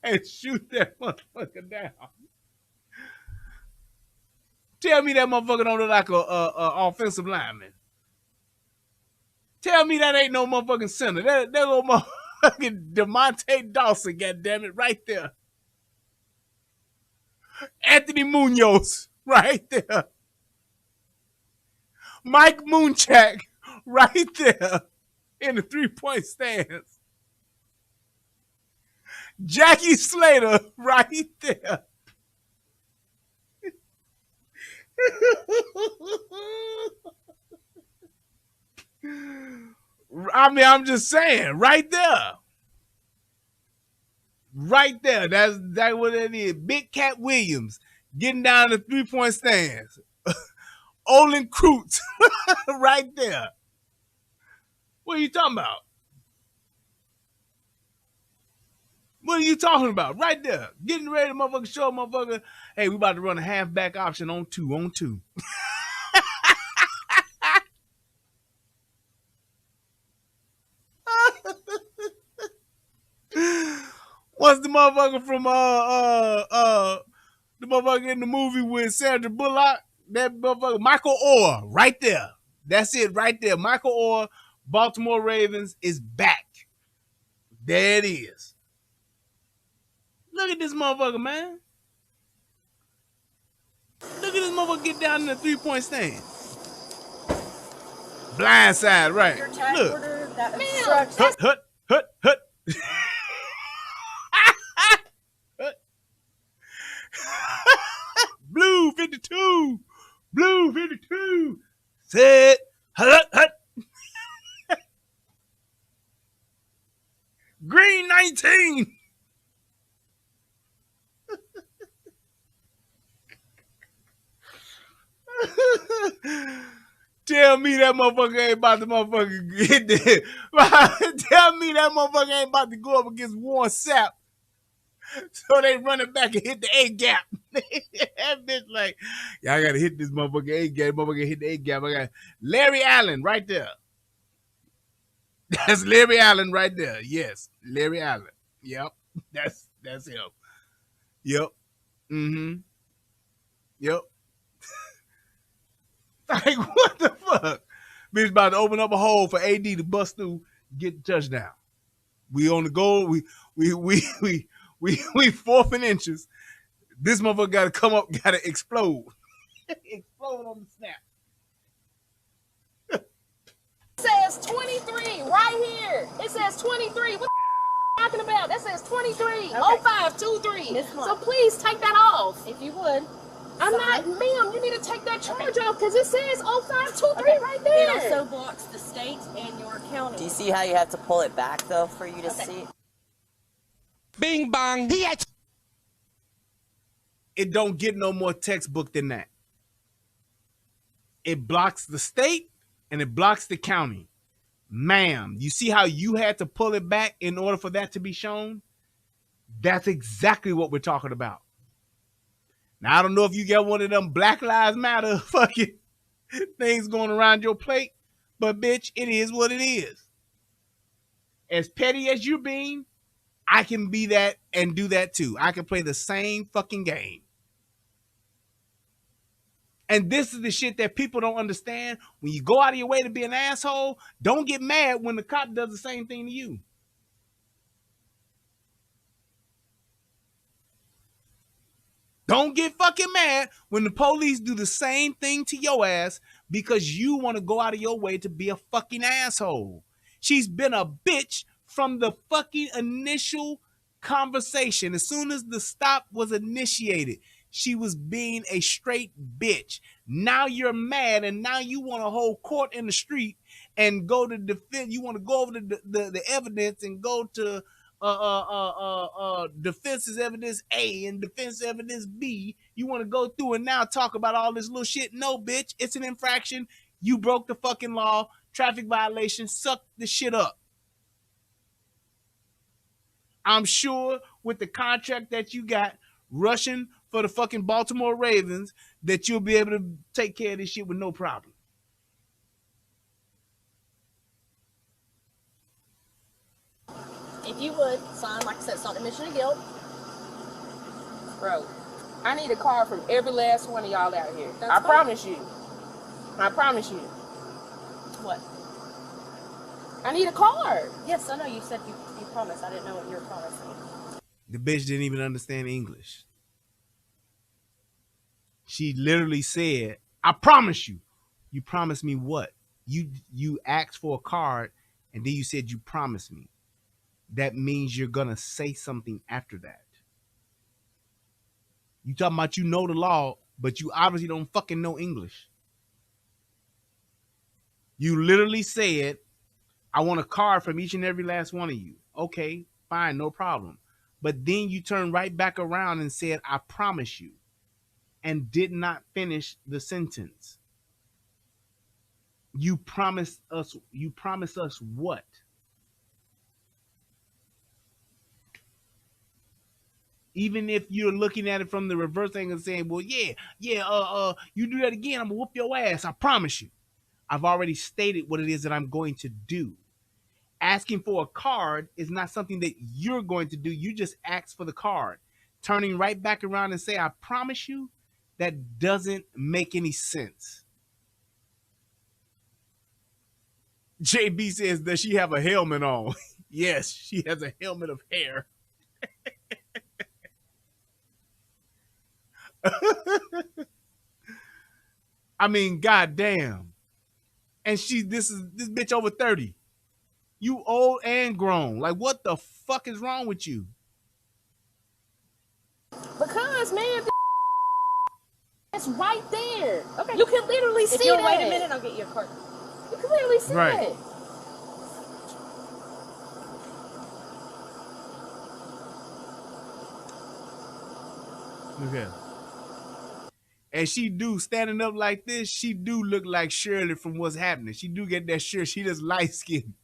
and shoot that motherfucker down. Tell me that motherfucker don't look like a offensive lineman. Tell me that ain't no motherfucking center. That little motherfucking DeMonte Dawson, goddammit, right there. Anthony Munoz, right there. Mike Munchak, right there in the 3-point stance. Jackie Slater, right there. I mean, I'm just saying, right there. Right there. That's what it is. Big Cat Williams getting down the 3-point stance. Olin Kreutz, right there. What are you talking about? What are you talking about? Right there. Getting ready to motherfucker show motherfucker. Hey, we about to run a halfback option on 2-on-2. What's the motherfucker from the motherfucker in the movie with Sandra Bullock? That motherfucker, Michael Orr, right there. That's it right there. Michael Orr, Baltimore Ravens is back. There it is. Look at this motherfucker, man. Look at this motherfucker get down in the 3-point stand. Blindside, right. Your tag Look. order that Hut, instructs hut. Blue 52. Blue 52. Set. Hut. Green 19. Tell me that motherfucker ain't about to motherfucker get there. Tell me that motherfucker ain't about to go up against Warren Sapp. So they run it back and hit the A gap. That bitch like, yeah, I gotta hit this motherfucker A gap. Motherfucker hit the A gap. I got Larry Allen right there. That's Larry Allen right there. Yes, Larry Allen. Yep, that's him. Yep. Mm-hmm. Yep. Like, what the fuck? Bitch about to open up a hole for AD to bust through, get the touchdown. We on the goal. We 4th and inches. This motherfucker got to come up, got to explode. Explode on the snap. It says 23 right here. It says 23. What the talking about? That says 23. Okay. 0523. So please take that off. if you would. I'm not, ma'am, you need to take that charge off because it says 0523 right there. It also blocks the state and your county. Do you see how you have to pull it back, though, for you to see? Bing bong. It don't get no more textbook than that. It blocks the state and it blocks the county. Ma'am, you see how you had to pull it back in order for that to be shown? That's exactly what we're talking about. Now, I don't know if you got one of them Black Lives Matter fucking things going around your plate, but bitch, it is what it is. As petty as you're being, I can be that and do that too. I can play the same fucking game. And this is the shit that people don't understand. When you go out of your way to be an asshole, don't get mad when the cop does the same thing to you. Don't get fucking mad when the police do the same thing to your ass because you want to go out of your way to be a fucking asshole. She's been a bitch from the fucking initial conversation. As soon as the stop was initiated, she was being a straight bitch. Now you're mad and now you want to hold court in the street and go to defend. You want to go over the evidence and go to defense's evidence A and defense evidence B. You want to go through and now talk about all this little shit. No, bitch, it's an infraction. You broke the fucking law. Traffic violation. Suck the shit up. I'm sure with the contract that you got rushing for the fucking Baltimore Ravens that you'll be able to take care of this shit with no problem. If you would, sign, like I said, it's not admission of guilt. Bro, I need a card from every last one of y'all out here. That's I fine. promise you. I promise you. What? I need a card. Yes, I know you said you promised. I didn't know what you were promising. The bitch didn't even understand English. She literally said, I promise you. You promised me what? You asked for a card and then you said you promised me. That means you're gonna say something after that. You talking about you know the law, but you obviously don't fucking know English. You literally said, I want a card from each and every last one of you. Okay, fine, no problem. But then you turned right back around and said, I promise you, and did not finish the sentence. You promised us what? Even if you're looking at it from the reverse angle and saying, well, you do that again, I'm gonna whoop your ass. I promise you. I've already stated what it is that I'm going to do. Asking for a card is not something that you're going to do. You just ask for the card. Turning right back around and say, I promise you, that doesn't make any sense. JB says, does she have a helmet on? Yes, she has a helmet of hair. I mean, goddamn. And this bitch over 30. You old and grown. Like, what the fuck is wrong with you? Because, man, it's right there. Okay. You can literally see If you'll that. wait a minute, I'll get you a card. You can literally see that. Okay. And she do, standing up like this, she do look like Shirley from What's Happening. She do get that shirt. She just light skinned.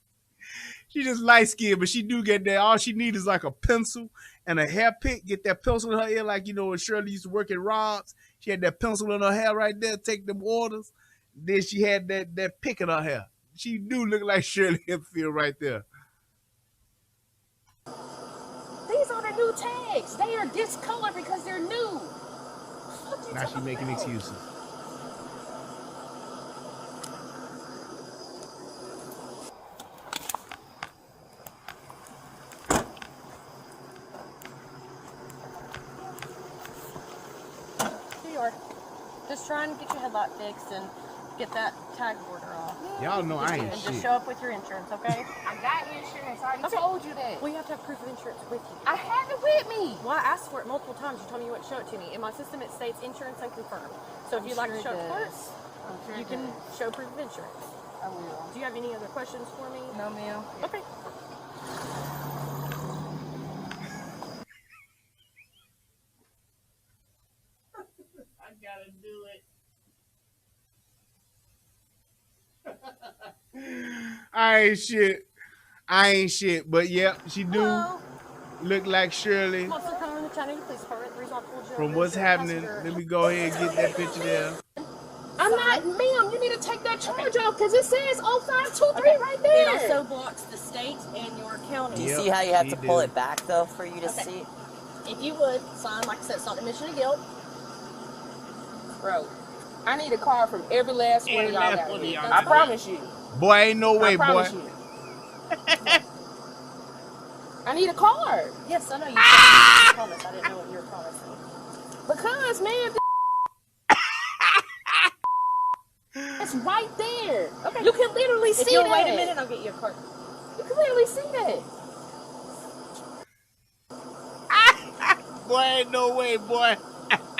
She just light skinned, but she do get that. All she need is like a pencil and a hair pick. Get that pencil in her ear, like, you know, when Shirley used to work at Rob's. She had that pencil in her hair right there, take them orders. Then she had that pick in her hair. She do look like Shirley Hempfield right there. These are the new tags. They are discolored because they're new. Now she making excuses. Here you are. Just trying to get your headlight fixed and get that tag border off. Y'all know I ain't and shit. just show up with your insurance, okay? I got insurance. I already told you that. Well, you have to have proof of insurance with you. I have it with me. Well, I asked for it multiple times. You told me you wouldn't show it to me. In my system, it states insurance unconfirmed. So if you'd like to show it first, you can show proof of insurance. I will. Do you have any other questions for me? No, ma'am. Okay. I gotta do it. I ain't shit. But yep, she do look like Shirley from What's Happening. Let me go ahead and get that picture there. I'm not, ma'am. You need to take that charge off because it says 0523 right there. It also blocks the state and your county. Do you see how you have to pull it back, though, for you to see? If you would, sign, like I said, it's not admission of guilt. Bro, I need a card from every last one of y'all out here. I promise you. Boy, ain't no way, boy. I need a card. Yes, I know you promised. I didn't know what you were promising. Because, man, it's right there. Okay. You can literally see that. If you'll wait a minute, I'll get you a card. You can literally see that. Boy, ain't no way, boy. Look at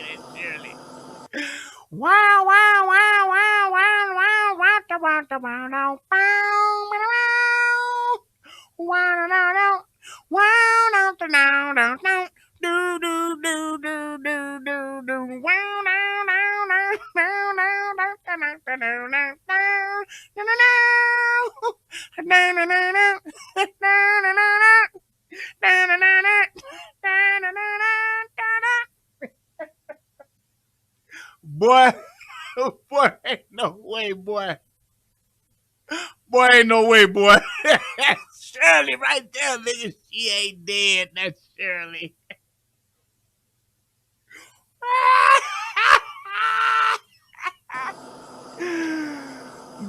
that Shirley. Wow, wow, wow, wow, wow, wow, wow, wow, wow, wow, wow, wow, wow, wow, do do do do do do do wow now now now now boy, boy, ain't no way, boy. Boy, ain't no way, boy. Shirley right there, nigga. She ain't dead. That's Shirley.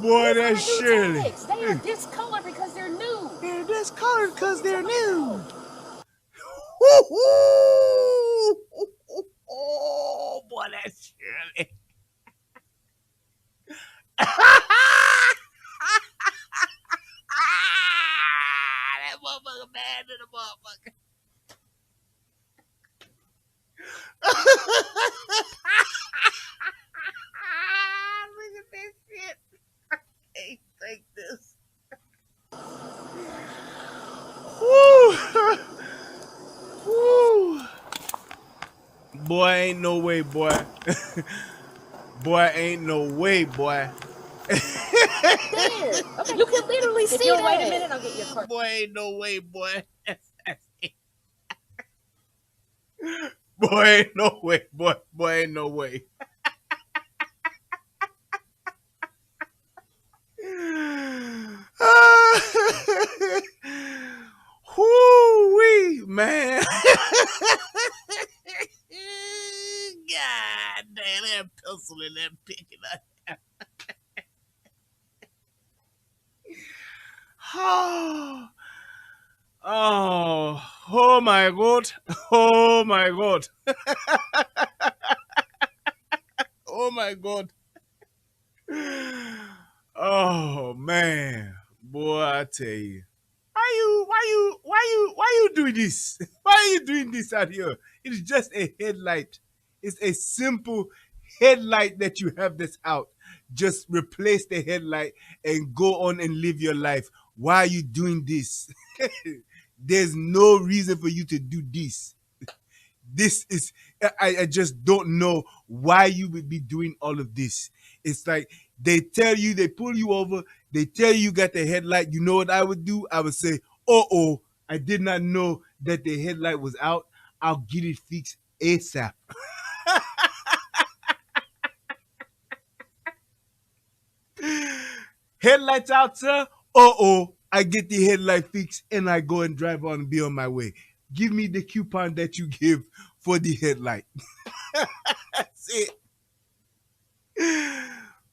Boy, that's Shirley. They are discolored because they're new. They're discolored because they're new. Oh, boy, that's Shirley. That motherfucker mad to the motherfucker. Look at this shit. I can't take this. Woo. Woo. Boy, ain't no way, boy. Boy, ain't no way, boy. There. Okay. You can literally see if you'll that. Wait a minute, I'll get you a card. Boy, ain't no way, boy. That's it. Boy, ain't no way. Boy, ain't no way. Whoo-wee, man. God damn, that pencil in that picking up. Oh my God. Oh my God. Oh my God. Oh man. Boy, I tell you. Why you doing this? Why are you doing this out here? It's just a headlight. It's a simple headlight that you have this out. Just replace the headlight and go on and live your life. Why are you doing this? There's no reason for you to do this. This is, I just don't know why you would be doing all of this. It's like they tell you, they pull you over, they tell you got the headlight. You know what I would do? I would say, oh, I did not know that the headlight was out. I'll get it fixed ASAP. Headlights out, sir? I get the headlight fixed and I go and drive on and be on my way. Give me the coupon that you give for the headlight. That's it.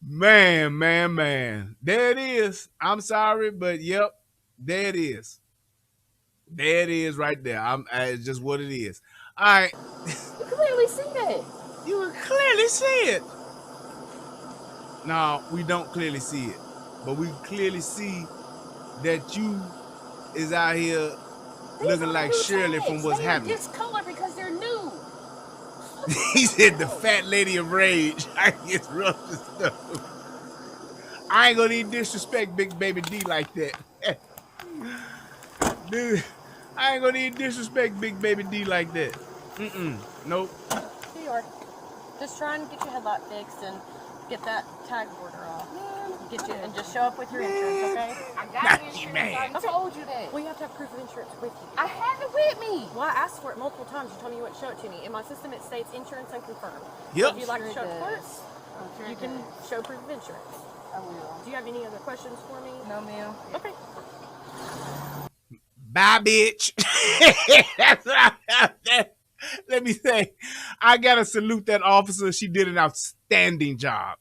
Man. There it is. I'm sorry, but yep, there it is. There it is right there. It's just what it is. All right. You clearly see that. You can clearly see it. No, we don't clearly see it. But we clearly see that you is out here looking like Shirley from what's happening. This color because they're new. He said the fat lady of rage. I get rough and stuff. I ain't gonna need disrespect Big Baby D like that. Dude, I ain't gonna need disrespect Big Baby D like that. Nope. Here you are. Just trying to get your headlight fixed and get that tag border off. Get you and just show up with your insurance, okay? I got insurance. I told you that. Well, you have to have proof of insurance with you. I have it with me. Well, I asked for it multiple times. You told me you wouldn't show it to me. In my system, it states insurance unconfirmed. Yep. So if you'd like to show Sure proof, does. you can show proof of insurance. I will. Do you have any other questions for me? No, ma'am. Okay. Bye, bitch. That's what let me say, I gotta salute that officer. She did an outstanding job.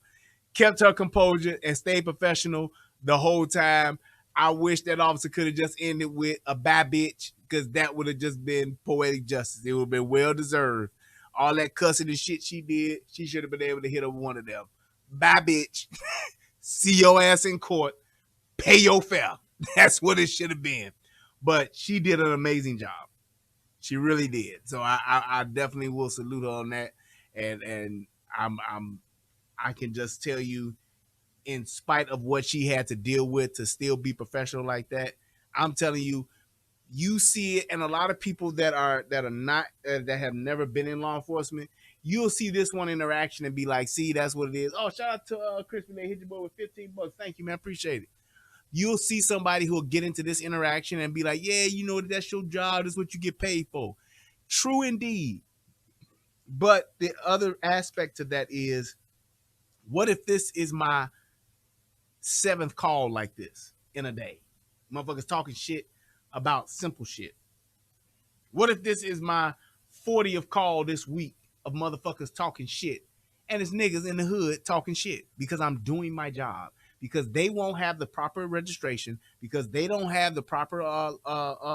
Kept her composure and stayed professional the whole time. I wish that officer could have just ended with a bye bitch, because that would have just been poetic justice. It would have been well deserved. All that cussing and shit she did, she should have been able to hit her one of them. Bye bitch. See your ass in court. Pay your fare. That's what it should have been. But she did an amazing job. She really did. So I definitely will salute her on that. And I can just tell you, in spite of what she had to deal with to still be professional like that, I'm telling you, you see it, and a lot of people that are not that have never been in law enforcement, you'll see this one interaction and be like, see, that's what it is. Oh, shout out to Crispy, they hit your boy with $15. Thank you, man. Appreciate it. You'll see somebody who will get into this interaction and be like, yeah, you know, that's your job. That's what you get paid for. True indeed. But the other aspect to that is, what if this is my 7th call like this in a day? Motherfuckers talking shit about simple shit. What if this is my 40th call this week of motherfuckers talking shit, and it's niggas in the hood talking shit because I'm doing my job, because they won't have the proper registration, because they don't have the proper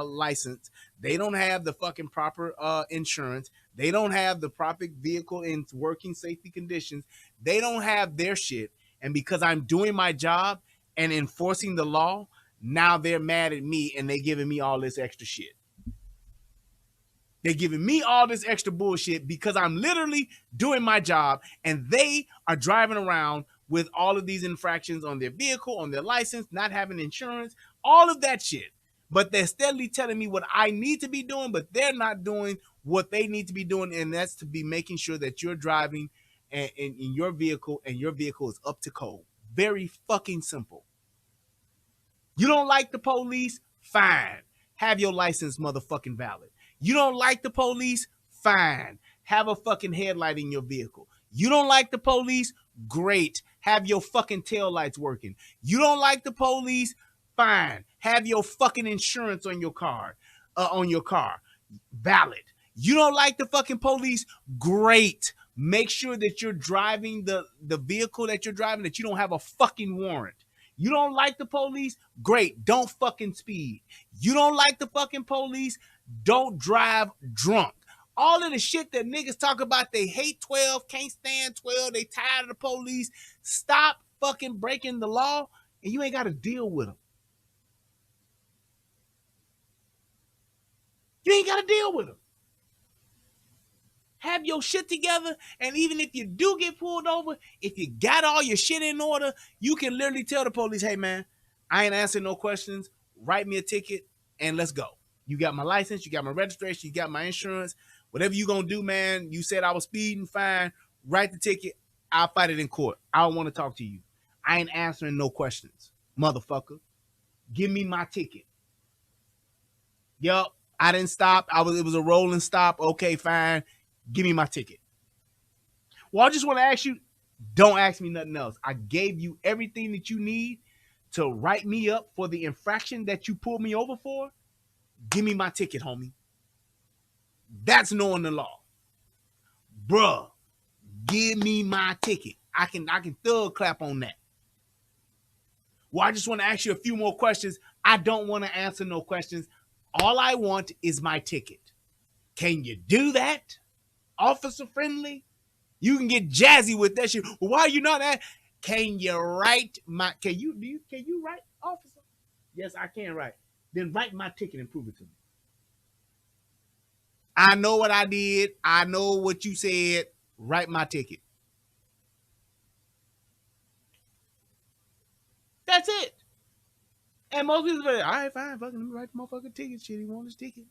license, they don't have the fucking proper insurance, they don't have the proper vehicle in working safety conditions, they don't have their shit, and because I'm doing my job and enforcing the law, now they're mad at me and they giving me all this extra shit. They're giving me all this extra bullshit because I'm literally doing my job, and they are driving around with all of these infractions on their vehicle, on their license, not having insurance, all of that shit. But they're steadily telling me what I need to be doing, but they're not doing what they need to be doing, and that's to be making sure that you're driving in your vehicle and your vehicle is up to code. Very fucking simple. You don't like the police? Fine. Have your license motherfucking valid. You don't like the police? Fine. Have a fucking headlight in your vehicle. You don't like the police? Great. Have your fucking taillights working. You don't like the police? Fine. Have your fucking insurance on your car. Valid. You don't like the fucking police? Great. Make sure that you're driving the vehicle that you're driving, that you don't have a fucking warrant. You don't like the police? Great. Don't fucking speed. You don't like the fucking police? Don't drive drunk. All of the shit that niggas talk about, they hate 12, can't stand 12, they tired of the police. Stop fucking breaking the law, and you ain't got to deal with them. You ain't got to deal with them. Have your shit together, and even if you do get pulled over, if you got all your shit in order, you can literally tell the police, hey man, I ain't answering no questions, write me a ticket, and let's go. You got my license, you got my registration, you got my insurance, whatever you gonna do, man. You said I was speeding, fine, write the ticket, I'll fight it in court. I don't want to talk to you. I ain't answering no questions, motherfucker. Give me my ticket. Yup, I didn't stop, it was a rolling stop, okay, fine. Give me my ticket. Well, I just want to ask you, don't ask me nothing else. I gave you everything that you need to write me up for the infraction that you pulled me over for. Give me my ticket, homie. That's knowing the law. Bruh, give me my ticket. I can thug clap on that. Well, I just want to ask you a few more questions. I don't want to answer no questions. All I want is my ticket. Can you do that? Officer friendly? You can get jazzy with that shit. Well, why are you not at? Can you write my, can you write, officer? Yes, I can write. Then write my ticket and prove it to me. I know what I did. I know what you said. Write my ticket. That's it. And most people are like, all right, fine, fucking let me write the motherfucking ticket. Shit, he want his ticket.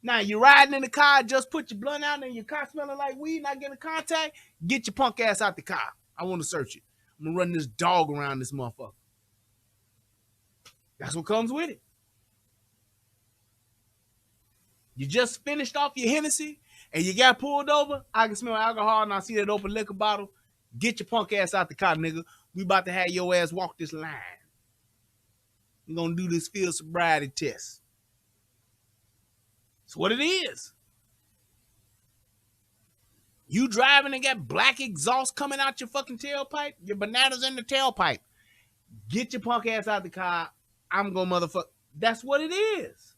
Now, you're riding in the car, just put your blunt out and your car smelling like weed, not getting contact, get your punk ass out the car. I want to search it. I'm going to run this dog around this motherfucker. That's what comes with it. You just finished off your Hennessy and you got pulled over. I can smell alcohol and I see that open liquor bottle. Get your punk ass out the car, nigga. We about to have your ass walk this line. We're going to do this field sobriety test. That's what it is. You driving and got black exhaust coming out your fucking tailpipe, your bananas in the tailpipe. Get your punk ass out the car. I'm going to motherfucker. That's what it is.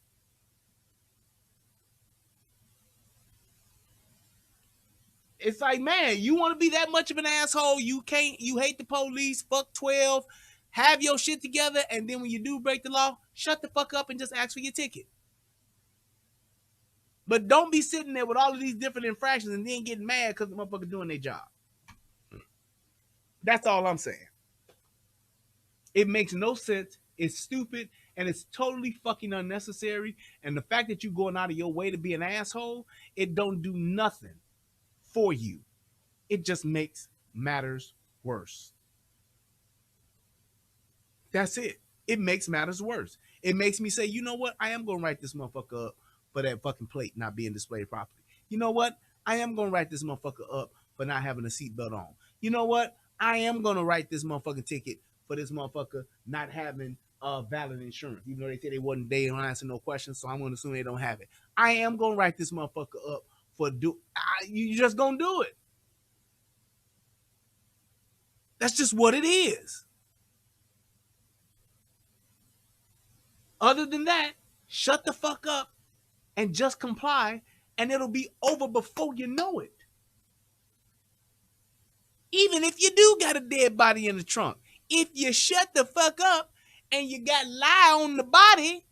It's like, man, you want to be that much of an asshole? You can't, you hate the police, fuck 12, have your shit together, and then when you do break the law, shut the fuck up and just ask for your ticket. But don't be sitting there with all of these different infractions and then getting mad because the motherfucker doing their job. That's all I'm saying. It makes no sense. It's stupid and it's totally fucking unnecessary. And the fact that you're going out of your way to be an asshole, it don't do nothing for you. It just makes matters worse. That's it. It makes matters worse. It makes me say, you know what? I am going to write this motherfucker up for that fucking plate not being displayed properly. You know what? I am going to write this motherfucker up for not having a seatbelt on. You know what? I am going to write this motherfucking ticket for this motherfucker not having valid insurance. Even though they said they don't answer no questions, so I'm going to assume they don't have it. I am going to write this motherfucker up for you just going to do it. That's just what it is. Other than that, shut the fuck up and just comply, and it'll be over before you know it. Even if you do got a dead body in the trunk, if you shut the fuck up and you got lye on the body,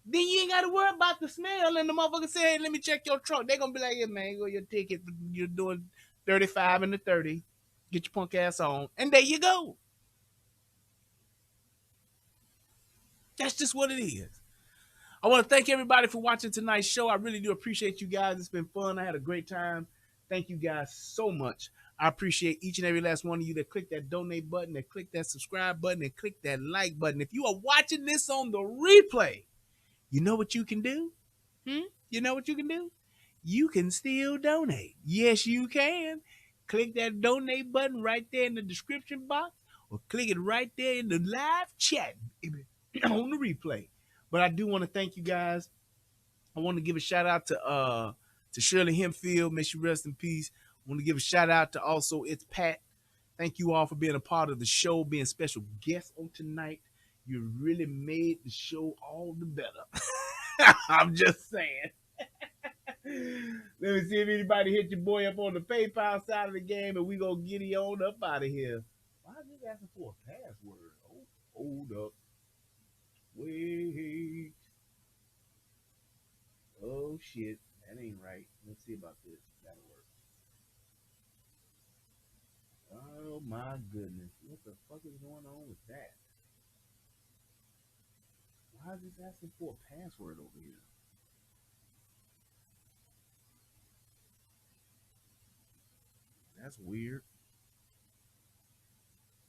then you ain't got to worry about the smell. And the motherfucker say, hey, let me check your trunk. They're going to be like, yeah, man, go your ticket. You're doing 35 and the 30. Get your punk ass on. And there you go. That's just what it is. I want to thank everybody for watching tonight's show. I really do appreciate you guys. It's been fun. I had a great time. Thank you guys so much. I appreciate each and every last one of you that click that donate button, that click that subscribe button, and click that like button. If you are watching this on the replay, you know what you can do? you know what you can do? You can still donate. Yes, you can. Click that donate button right there in the description box, or click it right there in the live chat on the replay. But I do want to thank you guys. I want to give a shout out to Shirley Hempfield. May she rest in peace. I want to give a shout out to also It's Pat. Thank you all for being a part of the show, being special guests on tonight. You really made the show all the better. I'm just saying. Let me see if anybody hit your boy up on the PayPal side of the game, and we gonna get you on up out of here. Why is he asking for a password? Oh, hold up. Wait. Oh shit, that ain't right. Let's see about this. That'll work. Oh my goodness, what the fuck is going on with that? Why is this asking for a password over here? That's weird.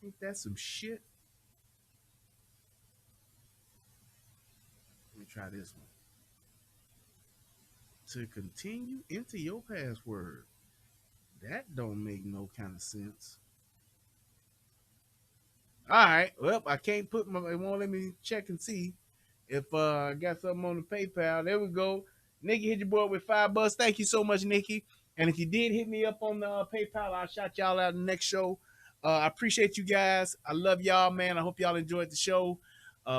Ain't that some shit? Let me try this one. To continue, enter your password. That don't make no kind of sense. All right. Well, I can't put my. It won't let me check and see if I got something on the PayPal. There we go. Nikki hit your boy with $5. Thank you so much, Nikki. And if you did hit me up on the PayPal, I'll shout y'all out in the next show. I appreciate you guys. I love y'all, man. I hope y'all enjoyed the show.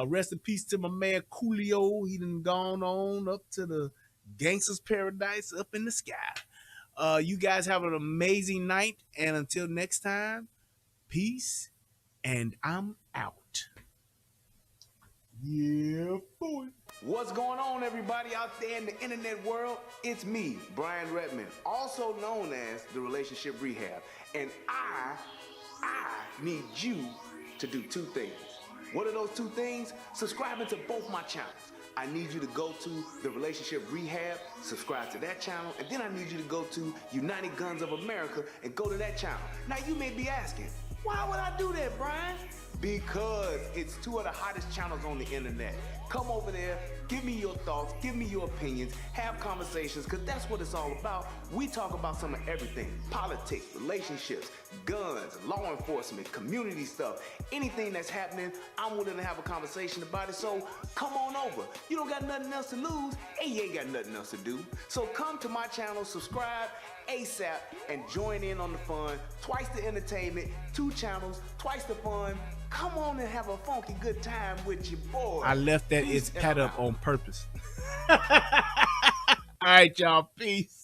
Rest in peace to my man Coolio. He done gone on up to the gangster's paradise up in the sky. You guys have an amazing night. And until next time, peace. And I'm out. Yeah, boy. What's going on, everybody out there in the internet world? It's me, Brian Redmond, also known as the Relationship Rehab. And I need you to do two things. What are those two things? Subscribing to both my channels. I need you to go to the Relationship Rehab, subscribe to that channel, and then I need you to go to United Guns of America and go to that channel. Now you may be asking, why would I do that, Brian? Because it's two of the hottest channels on the internet. Come over there, give me your thoughts, give me your opinions, have conversations, because that's what it's all about. We talk about some of everything: politics, relationships, guns, law enforcement, community stuff. Anything that's happening, I'm willing to have a conversation about it. So come on over. You don't got nothing else to lose, and you ain't got nothing else to do. So come to my channel, subscribe ASAP, and join in on the fun. Twice the entertainment, 2 channels, twice the fun. Come on and have a funky good time with your boy. I left that It's Pat up on purpose. All right, y'all. Peace.